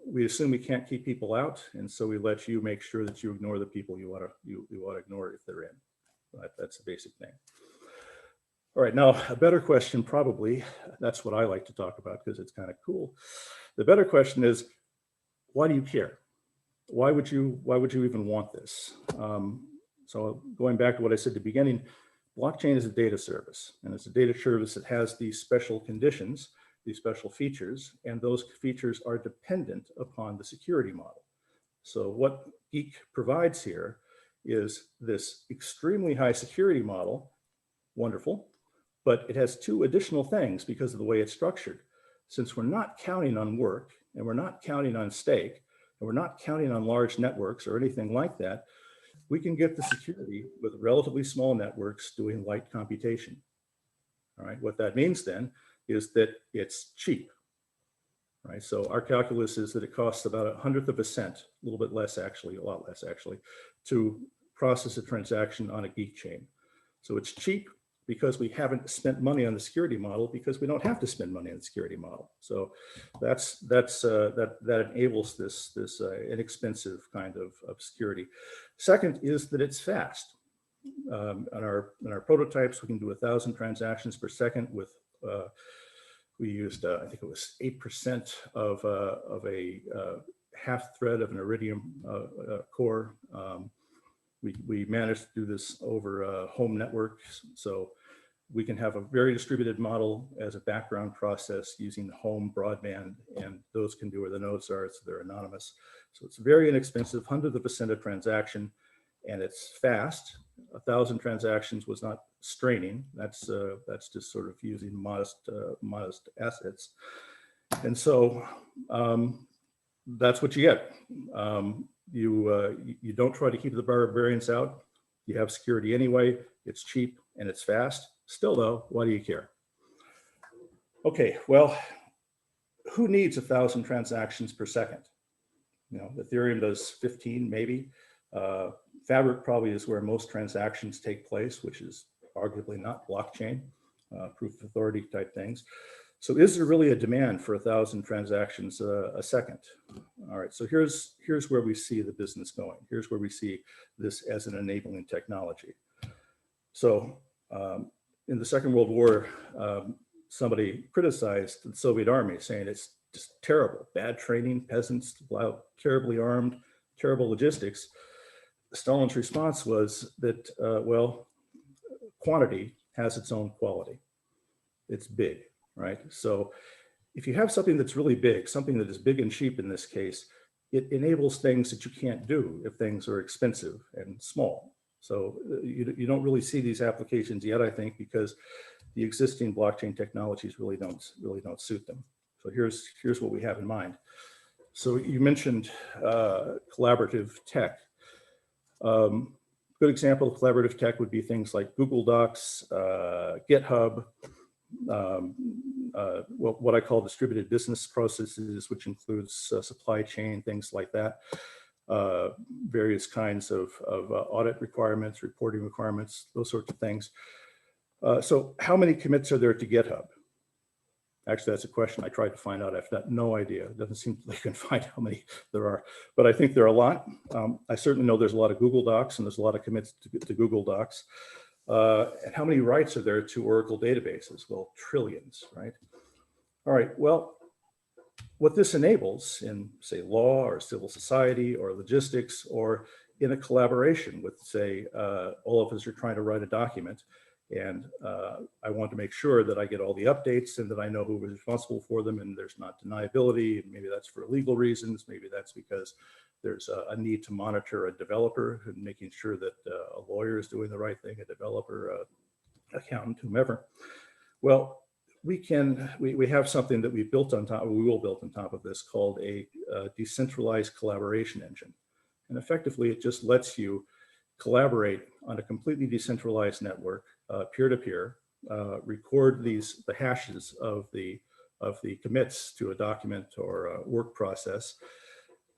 Speaker 8: We assume we can't keep people out, and so we let you make sure that you ignore the people you want to ignore if they're in. That's the basic thing. All right, now a better question probably, that's what I like to talk about because it's kind of cool. The better question is, why do you care? Why would you even want this? So going back to what I said at the beginning, blockchain is a data service, and it's a data service that has these special conditions, these special features, and those features are dependent upon the security model. So what Geeq provides here is this extremely high security model, wonderful, but it has two additional things because of the way it's structured. Since we're not counting on work, and we're not counting on stake, and we're not counting on large networks or anything like that, we can get the security with relatively small networks doing light computation. All right, what that means then is that it's cheap, right? So our calculus is that it costs about 1/100 of a cent, a little bit less actually, a lot less actually, to process a transaction on a Geeq chain. So it's cheap because we haven't spent money on the security model because we don't have to spend money on the security model. So that enables this inexpensive kind of security. Second is that it's fast. On our prototypes, we can do 1,000 transactions per second with we used I think it was 8% of a half thread of an Iridium core. We managed to do this over home networks, so we can have a very distributed model as a background process using home broadband, and those can do where the nodes are, so they're anonymous. So it's very inexpensive, 1/100 of a cent a transaction, and it's fast. 1,000 transactions was not straining. That's just sort of using modest assets, and so that's what you get. You don't try to keep the barbarians out. You have security anyway. It's cheap and it's fast. Still though, why do you care? Okay, well, who needs 1,000 transactions per second? You know, Ethereum does 15 maybe. Fabric probably is where most transactions take place, which is arguably not blockchain, proof of authority type things. So is there really a demand for 1,000 transactions a second? All right, so here's where we see the business going. Here's where we see this as an enabling technology. So in the Second World War, somebody criticized the Soviet army saying it's just terrible, bad training, peasants, terribly armed, terrible logistics. Stalin's response was that, well, quantity has its own quality. It's big. Right. So if you have something that's really big, something that is big and cheap in this case, it enables things that you can't do if things are expensive and small. So you don't really see these applications yet, I think, because the existing blockchain technologies really don't suit them. So here's what we have in mind. So you mentioned collaborative tech. Good example of collaborative tech would be things like Google Docs, GitHub, what I call distributed business processes, which includes supply chain, things like that, various kinds of audit requirements, reporting requirements, those sorts of things. So how many commits are there to GitHub? Actually, that's a question I tried to find out. I've got no idea. It doesn't seem like I can find how many there are, but I think there are a lot. I certainly know there's a lot of Google Docs, and there's a lot of commits to Google Docs. And how many writes are there to Oracle databases? Well, trillions, right? All right, well, what this enables in, say, law or civil society or logistics or in a collaboration with, say, all of us are trying to write a document, and I want to make sure that I get all the updates and that I know who is responsible for them, and there's not deniability. Maybe that's for legal reasons. Maybe that's because there's a need to monitor a developer and making sure that a lawyer is doing the right thing, a developer, accountant, whomever. Well, we have something that we built on top, or we will build on top of this, called a decentralized collaboration engine. And effectively, it just lets you collaborate on a completely decentralized network, peer-to-peer, record the hashes of the commits to a document or a work process.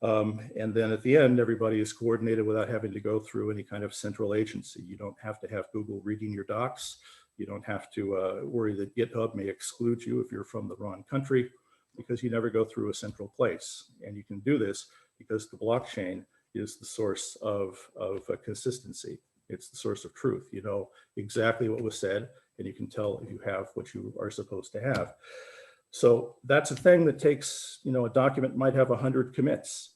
Speaker 8: And then at the end, everybody is coordinated without having to go through any kind of central agency. You don't have to have Google reading your docs. You don't have to worry that GitHub may exclude you if you're from the wrong country, because you never go through a central place. And you can do this because the blockchain is the source of consistency. It's the source of truth. You know exactly what was said, and you can tell if you have what you are supposed to have. So that's a thing that takes, you know, a document might have 100 commits,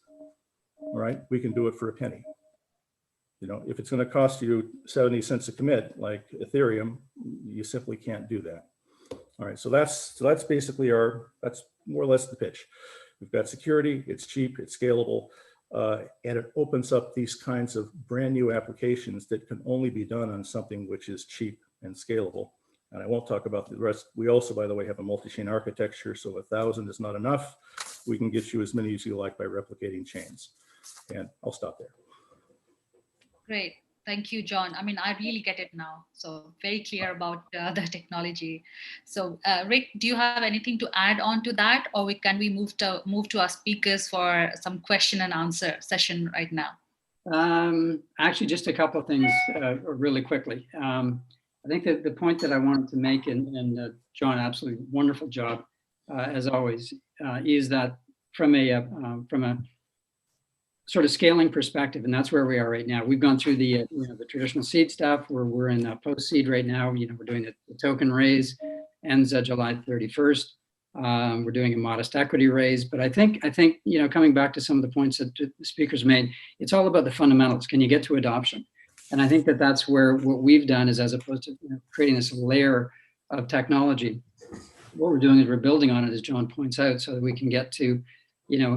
Speaker 8: all right? We can do it for a penny. You know, if it's going to cost you 70 cents a commit, like Ethereum, you simply can't do that. All right, so that's basically that's more or less the pitch. We've got security, it's cheap, it's scalable, and it opens up these kinds of brand new applications that can only be done on something which is cheap and scalable. And I won't talk about the rest. We also, by the way, have a multi-chain architecture, so 1,000 is not enough. We can get you as many as you like by replicating chains. And I'll stop there.
Speaker 2: Great. Thank you, John. I mean, I really get it now. So very clear about the technology. So Rick, do you have anything to add on to that, or can we move to our speakers for some question and answer session right now?
Speaker 7: Actually, just a couple of things really quickly. I think that the point that I wanted to make, and John, absolutely wonderful job as always, is that from a sort of scaling perspective, and that's where we are right now. We've gone through the the traditional seed stuff. We're in post seed right now. We're doing the token raise, ends July 31st. We're doing a modest equity raise, but I think coming back to some of the points that the speakers made, it's all about the fundamentals. Can you get to adoption? And I think that that's where what we've done is, as opposed to creating this layer of technology, what we're doing is we're building on it, as John points out, so that we can get to,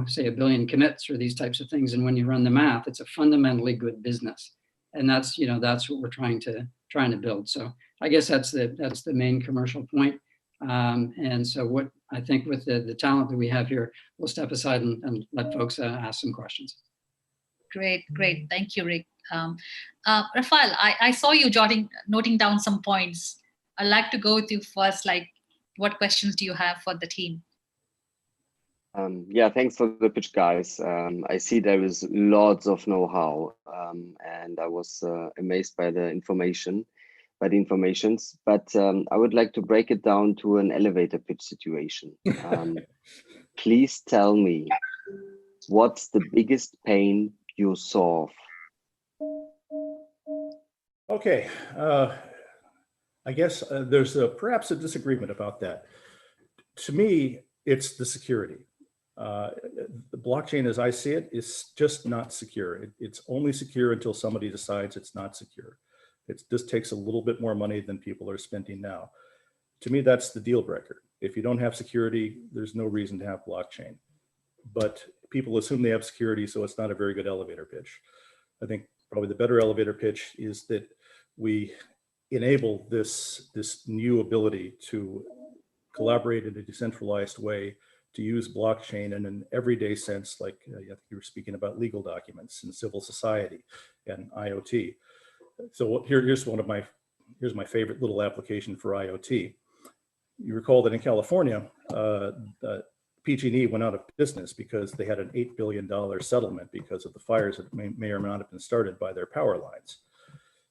Speaker 7: say 1 billion commits or these types of things. And when you run the math, it's a fundamentally good business. And that's, that's what we're trying to build. So I guess that's the main commercial point. And so what I think with the talent that we have here, we'll step aside and let folks ask some questions.
Speaker 2: Great. Thank you, Rick. Rafael, I saw you noting down some points. I'd like to go with you first. Like, what questions do you have for the team?
Speaker 3: Yeah, thanks for the pitch, guys. I see there is lots of know-how, and I was amazed by the informations. But I would like to break it down to an elevator pitch situation. Please tell me, what's the biggest pain you solve?
Speaker 8: Okay, I guess there's perhaps a disagreement about that. To me, it's the security. The blockchain, as I see it, is just not secure. It's only secure until somebody decides it's not secure. It just takes a little bit more money than people are spending now. To me, that's the deal breaker. If you don't have security, there's no reason to have blockchain. But people assume they have security, so it's not a very good elevator pitch. I think probably the better elevator pitch is that we enable this new ability to collaborate in a decentralized way, to use blockchain in an everyday sense, like I think you were speaking about legal documents and civil society and IoT. So here's my favorite little application for IoT. You recall that in California, PG&E went out of business because they had an $8 billion settlement because of the fires that may or may not have been started by their power lines.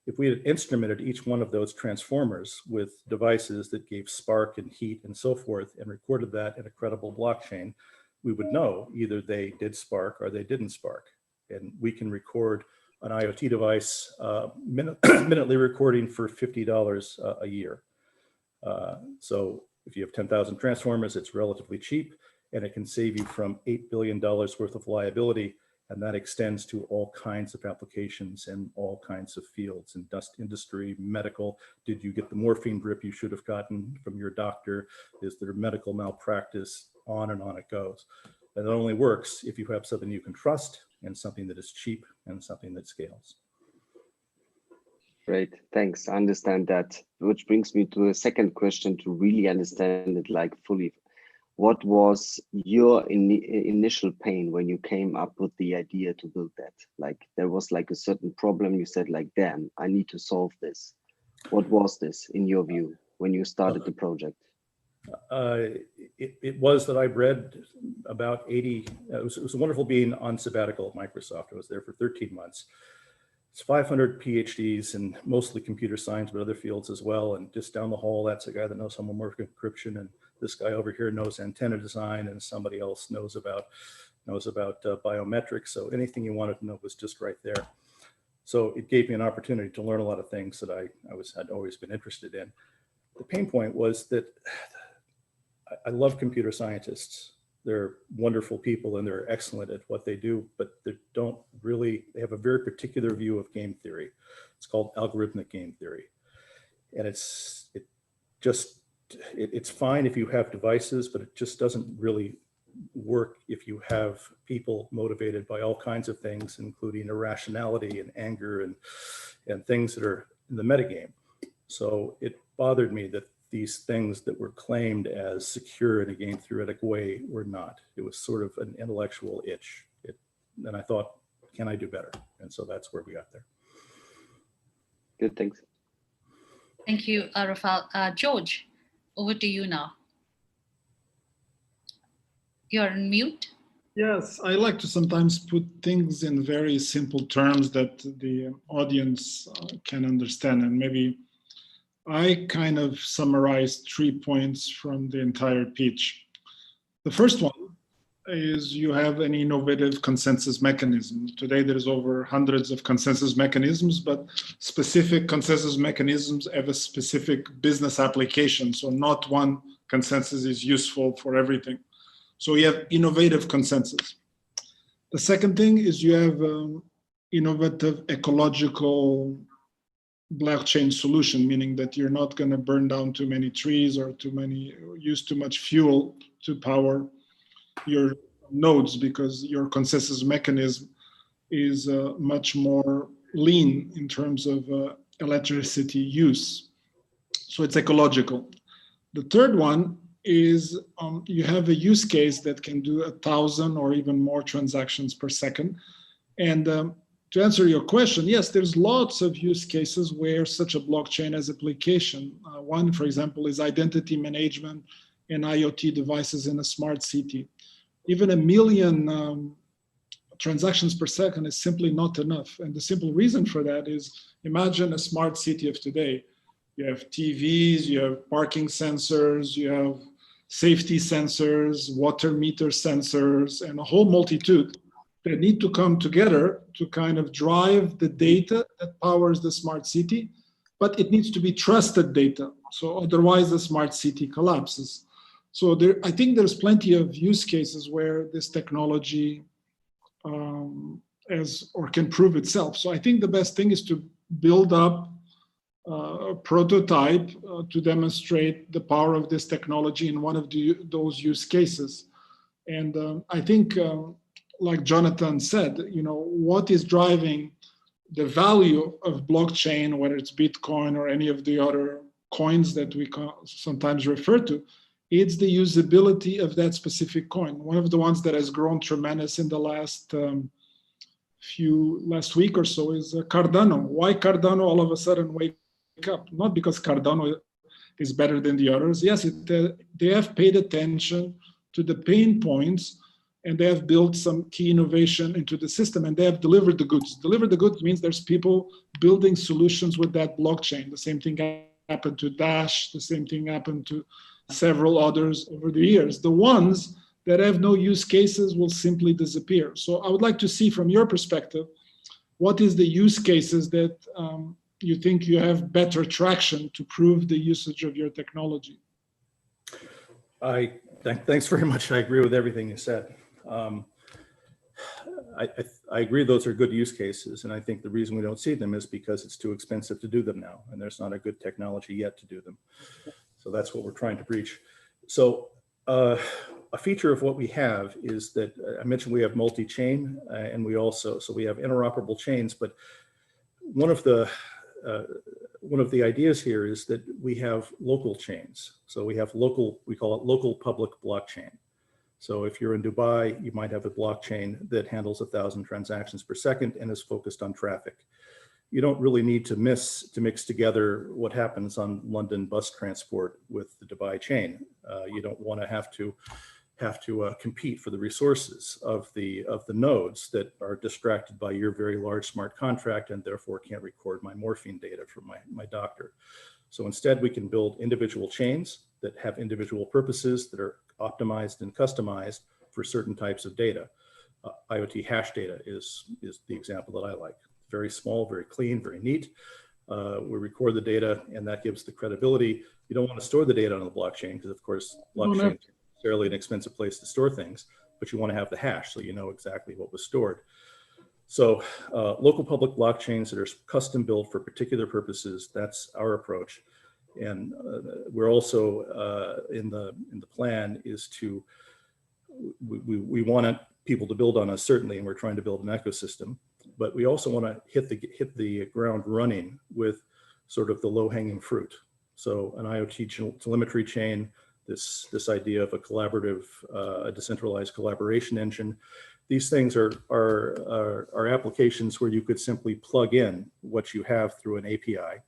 Speaker 8: If we had instrumented each one of those transformers with devices that gave spark and heat and so forth, and recorded that in a credible blockchain, we would know either they did spark or they didn't spark. And we can record an IoT device minutely recording for $50 a year. So if you have 10,000 transformers, it's relatively cheap, and it can save you from $8 billion worth of liability. And that extends to all kinds of applications and all kinds of fields, industry, medical. Did you get the morphine drip you should have gotten from your doctor? Is there medical malpractice? On and on it goes. And it only works if you have something you can trust, and something that is cheap, and something that scales.
Speaker 3: Great, thanks. I understand that, which brings me to a second question to really understand it like fully. What was your initial pain when you came up with the idea to build that? Like there was like a certain problem you said like, damn, I need to solve this. What was this in your view when you started the project?
Speaker 8: It was that I read about 80, it was wonderful being on sabbatical at Microsoft. I was there for 13 months. It's 500 PhDs in mostly computer science, but other fields as well. And just down the hall, that's a guy that knows homomorphic encryption. And this guy over here knows antenna design, and somebody else knows about biometrics. So anything you wanted to know was just right there. So it gave me an opportunity to learn a lot of things that I'd always been interested in. The pain point was that I love computer scientists. They're wonderful people and they're excellent at what they do, but they have a very particular view of game theory. It's called algorithmic game theory. And it's fine if you have devices, but it just doesn't really work if you have people motivated by all kinds of things, including irrationality and anger and things that are in the metagame. So it bothered me that these things that were claimed as secure in a game theoretic way were not. It was sort of an intellectual itch. And I thought, can I do better? And so that's where we got there.
Speaker 3: Good, thanks.
Speaker 2: Thank you, Rafael. George, over to you now. You're on mute.
Speaker 4: Yes, I like to sometimes put things in very simple terms that the audience can understand. And maybe I kind of summarized 3 points from the entire pitch. The first one is you have an innovative consensus mechanism. Today, there's over hundreds of consensus mechanisms, but specific consensus mechanisms have a specific business application. So not one consensus is useful for everything. So you have innovative consensus. The second thing is you have innovative ecological blockchain solution, meaning that you're not going to burn down too many trees or use too much fuel to power your nodes, because your consensus mechanism is much more lean in terms of electricity use. So it's ecological. The third one is you have a use case that can do 1,000 or even more transactions per second. And to answer your question, yes, there's lots of use cases where such a blockchain has application. One, for example, is identity management and IoT devices in a smart city. Even 1 million transactions per second is simply not enough. And the simple reason for that is, imagine a smart city of today. You have TVs, you have parking sensors, you have safety sensors, water meter sensors, and a whole multitude that need to come together to kind of drive the data that powers the smart city, but it needs to be trusted data. So otherwise the smart city collapses. So I think there's plenty of use cases where this technology can prove itself. So I think the best thing is to build up a prototype to demonstrate the power of this technology in one of those use cases. And I think, like Jonathan said, what is driving the value of blockchain, whether it's Bitcoin or any of the other coins that we sometimes refer to, it's the usability of that specific coin. One of the ones that has grown tremendous in the last week or so is Cardano. Why Cardano all of a sudden wake up? Not because Cardano is better than the others. Yes, they have paid attention to the pain points, and they have built some key innovation into the system, and they have delivered the goods. Delivered the goods means there's people building solutions with that blockchain. The same thing happened to Dash. The same thing happened to several others over the years. The ones that have no use cases will simply disappear. So I would like to see from your perspective, what is the use cases that you think you have better traction to prove the usage of your technology?
Speaker 8: Thanks very much. I agree with everything you said. I agree those are good use cases, and I think the reason we don't see them is because it's too expensive to do them now, and there's not a good technology yet to do them. So that's what we're trying to breach. So a feature of what we have is that I mentioned we have multi-chain, and we have interoperable chains, but one of the one of the ideas here is that we have local chains. So we have local, we call it local public blockchain. So if you're in Dubai, you might have a blockchain that handles 1,000 transactions per second and is focused on traffic. You don't really need to mix together what happens on London bus transport with the Dubai chain. You don't want to have to compete for the resources of the nodes that are distracted by your very large smart contract and therefore can't record my morphine data from my doctor. So instead, we can build individual chains that have individual purposes that are optimized and customized for certain types of data. IoT hash data is the example that I like. Very small, very clean, very neat. We record the data, and that gives the credibility. You don't want to store the data on the blockchain because, of course, blockchain is necessarily an expensive place to store things, but you want to have the hash so you know exactly what was stored. So local public blockchains that are custom built for particular purposes, that's our approach. And we're also in the plan is to, we want people to build on us certainly, and we're trying to build an ecosystem, but we also want to hit the ground running with sort of the low-hanging fruit. So an IoT telemetry chain, this idea of a collaborative, a decentralized collaboration engine. These things are applications where you could simply plug in what you have through an API,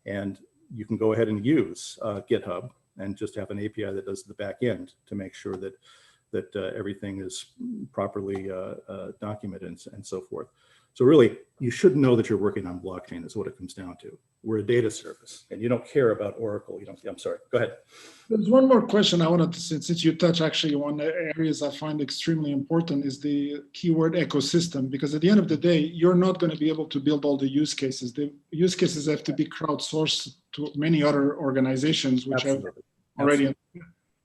Speaker 8: and you can go ahead and use GitHub and just have an API that does the back end to make sure that everything is properly documented and so forth. So really, you should know that you're working on blockchain is what it comes down to. We're a data service, and you don't care about Oracle. You don't. I'm sorry. Go ahead.
Speaker 4: There's one more question I wanted to, since you touch actually one areas I find extremely important is the keyword ecosystem, because at the end of the day, you're not going to be able to build all the use cases. The use cases have to be crowdsourced to many other organizations, which have already.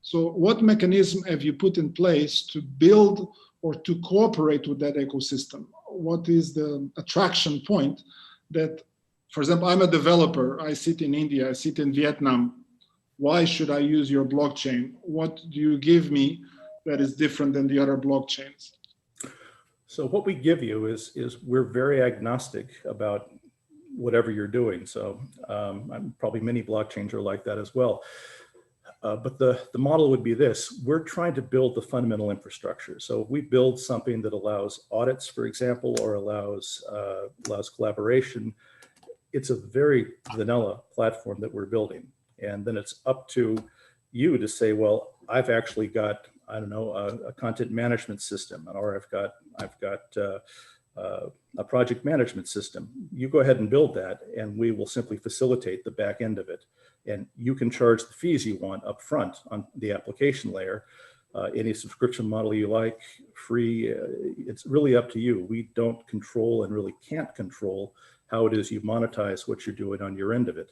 Speaker 4: So what mechanism have you put in place to build or to cooperate with that ecosystem? What is the attraction point that, for example, I'm a developer, I sit in India, I sit in Vietnam. Why should I use your blockchain? What do you give me that is different than the other blockchains?
Speaker 8: So what we give you is we're very agnostic about whatever you're doing. So probably many blockchains are like that as well. But the model would be this: we're trying to build the fundamental infrastructure. So if we build something that allows audits, for example, or allows collaboration, it's a very vanilla platform that we're building. And then it's up to you to say, well, I've actually got, I don't know, a content management system, or I've got a project management system. You go ahead and build that, and we will simply facilitate the back end of it. And you can charge the fees you want up front on the application layer. Any subscription model you like, free, it's really up to you. We don't control and really can't control how it is you monetize what you're doing on your end of it.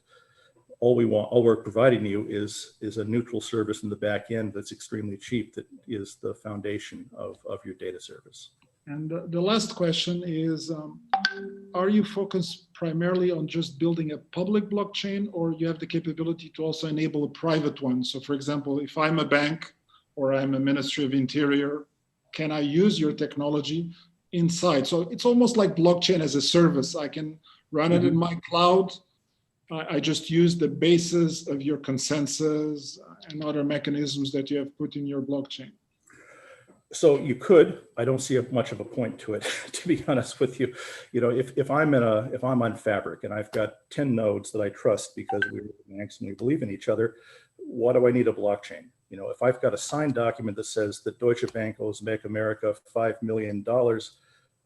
Speaker 8: All we're providing you is a neutral service in the back end that's extremely cheap, that is the foundation of your data service.
Speaker 4: And the last question is, are you focused primarily on just building a public blockchain, or you have the capability to also enable a private one? So for example, if I'm a bank or I'm a Ministry of Interior, can I use your technology inside? So it's almost like blockchain as a service. I can run it in my cloud. I just use the basis of your consensus and other mechanisms that you have put in your blockchain.
Speaker 8: So you could. I don't see much of a point to it, to be honest with you. You know, if I'm on Fabric and I've got 10 nodes that I trust because we really believe in each other, why do I need a blockchain? You know, if I've got a signed document that says that Deutsche Bank owes Make America $5 million,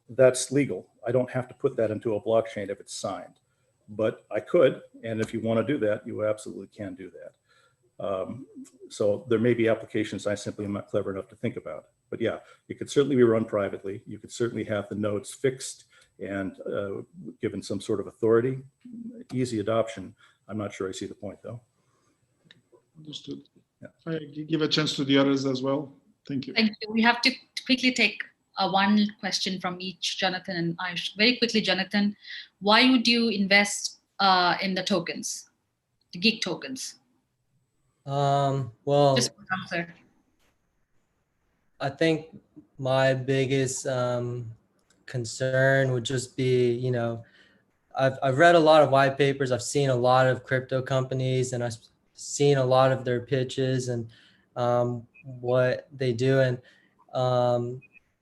Speaker 8: that's legal. I don't have to put that into a blockchain if it's signed, but I could. And if you want to do that, you absolutely can do that. So there may be applications I simply am not clever enough to think about. But yeah, it could certainly be run privately. You could certainly have the nodes fixed and given some sort of authority. Easy adoption. I'm not sure I see the point though.
Speaker 4: Understood.
Speaker 8: Yeah.
Speaker 4: I give a chance to the others as well. Thank you.
Speaker 2: Thank you. We have to quickly take one question from each, Jonathan and Ayush. Very quickly, Jonathan, why would you invest in the tokens, the Geeq tokens?
Speaker 6: Well,
Speaker 2: just for answer.
Speaker 6: I think my biggest concern would just be, you know, I've read a lot of white papers. I've seen a lot of crypto companies, and I've seen a lot of their pitches and what they do. And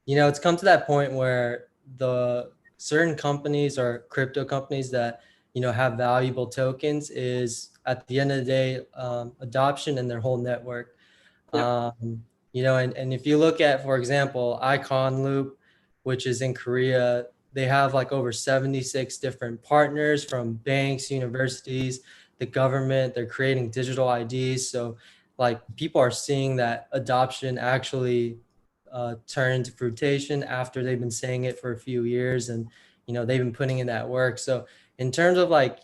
Speaker 6: it's come to that point where the certain companies or crypto companies that have valuable tokens is at the end of the day adoption and their whole network.
Speaker 3: Yeah.
Speaker 6: And if you look at, for example, Icon Loop, which is in Korea, they have like over 76 different partners from banks, universities, the government. They're creating digital IDs. So like people are seeing that adoption actually turn into fruition after they've been saying it for a few years, and they've been putting in that work. So in terms of like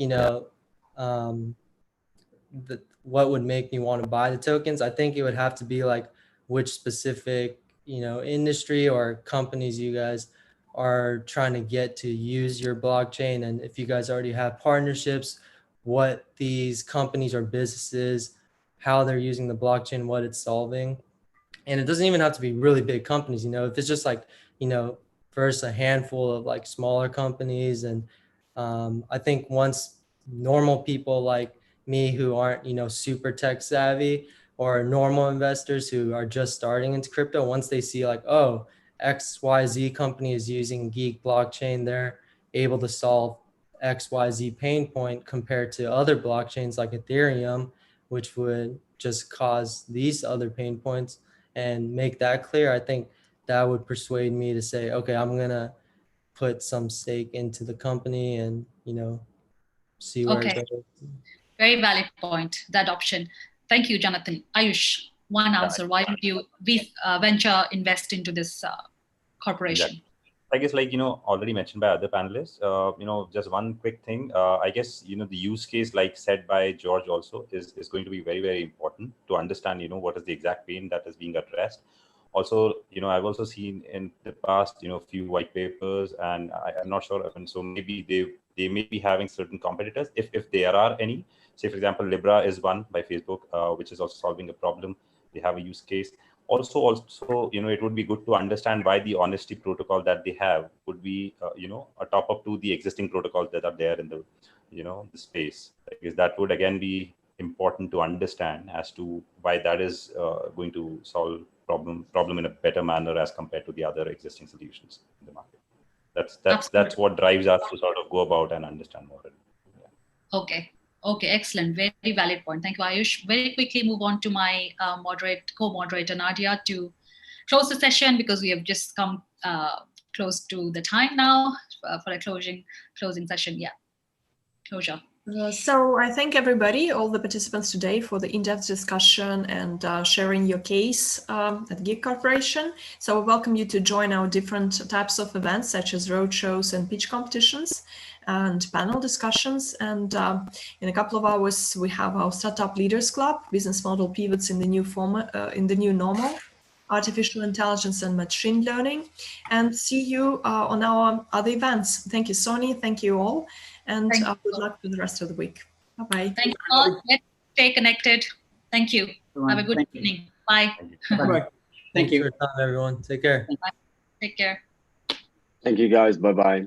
Speaker 6: what would make me want to buy the tokens, I think it would have to be like which specific industry or companies you guys are trying to get to use your blockchain, and if you guys already have partnerships, what these companies or businesses, how they're using the blockchain, what it's solving. And it doesn't even have to be really big companies, if it's just like first a handful of like smaller companies. And I think once normal people like me who aren't super tech savvy, or normal investors who are just starting into crypto, once they see like, oh, XYZ company is using Geeq blockchain, they're able to solve XYZ pain point compared to other blockchains like Ethereum, which would just cause these other pain points, and make that clear, I think that would persuade me to say, okay, I'm gonna put some stake into the company and see where it goes.
Speaker 2: Very valid point, that option. Thank you, Jonathan. Ayush, one answer. Why would you venture invest into this corporation?
Speaker 5: Exactly. I guess, like, already mentioned by other panelists, just one quick thing. I guess, the use case, like said by George also, is going to be very, very important to understand, what is the exact pain that is being addressed. Also, I've also seen in the past, few white papers, and I'm not sure. And so maybe they may be having certain competitors, if there are any. Say, for example, Libra is one by Facebook, which is also solving a problem. They have a use case. Also, it would be good to understand why the honesty protocol that they have would be, a top up to the existing protocols that are there in the, the space. Because that would again be important to understand as to why that is going to solve problem in a better manner as compared to the other existing solutions in the market. That's what drives us to sort of go about and understand more. Yeah.
Speaker 2: Okay, excellent. Very valid point. Thank you, Ayush. Very quickly move on to my co-moderator, Nadia, to close the session, because we have just come close to the time now for a closing session. Yeah, closure.
Speaker 1: So I thank everybody, all the participants today, for the in-depth discussion and sharing your case at Geeq Corporation. So we welcome you to join our different types of events, such as roadshows and pitch competitions and panel discussions. And in a couple of hours, we have our Startup Leaders Club, business model pivots in the new format, in the new normal, artificial intelligence and machine learning. And see you on our other events. Thank you, Sony. Thank you all. And good luck for the rest of the week. Bye-bye.
Speaker 2: Thank you all. Let's stay connected. Thank you. Have a good evening. Bye.
Speaker 7: Bye. Thank you.
Speaker 6: Thanks for your time, everyone. Take care.
Speaker 2: Bye. Take care.
Speaker 3: Thank you, guys. Bye-bye.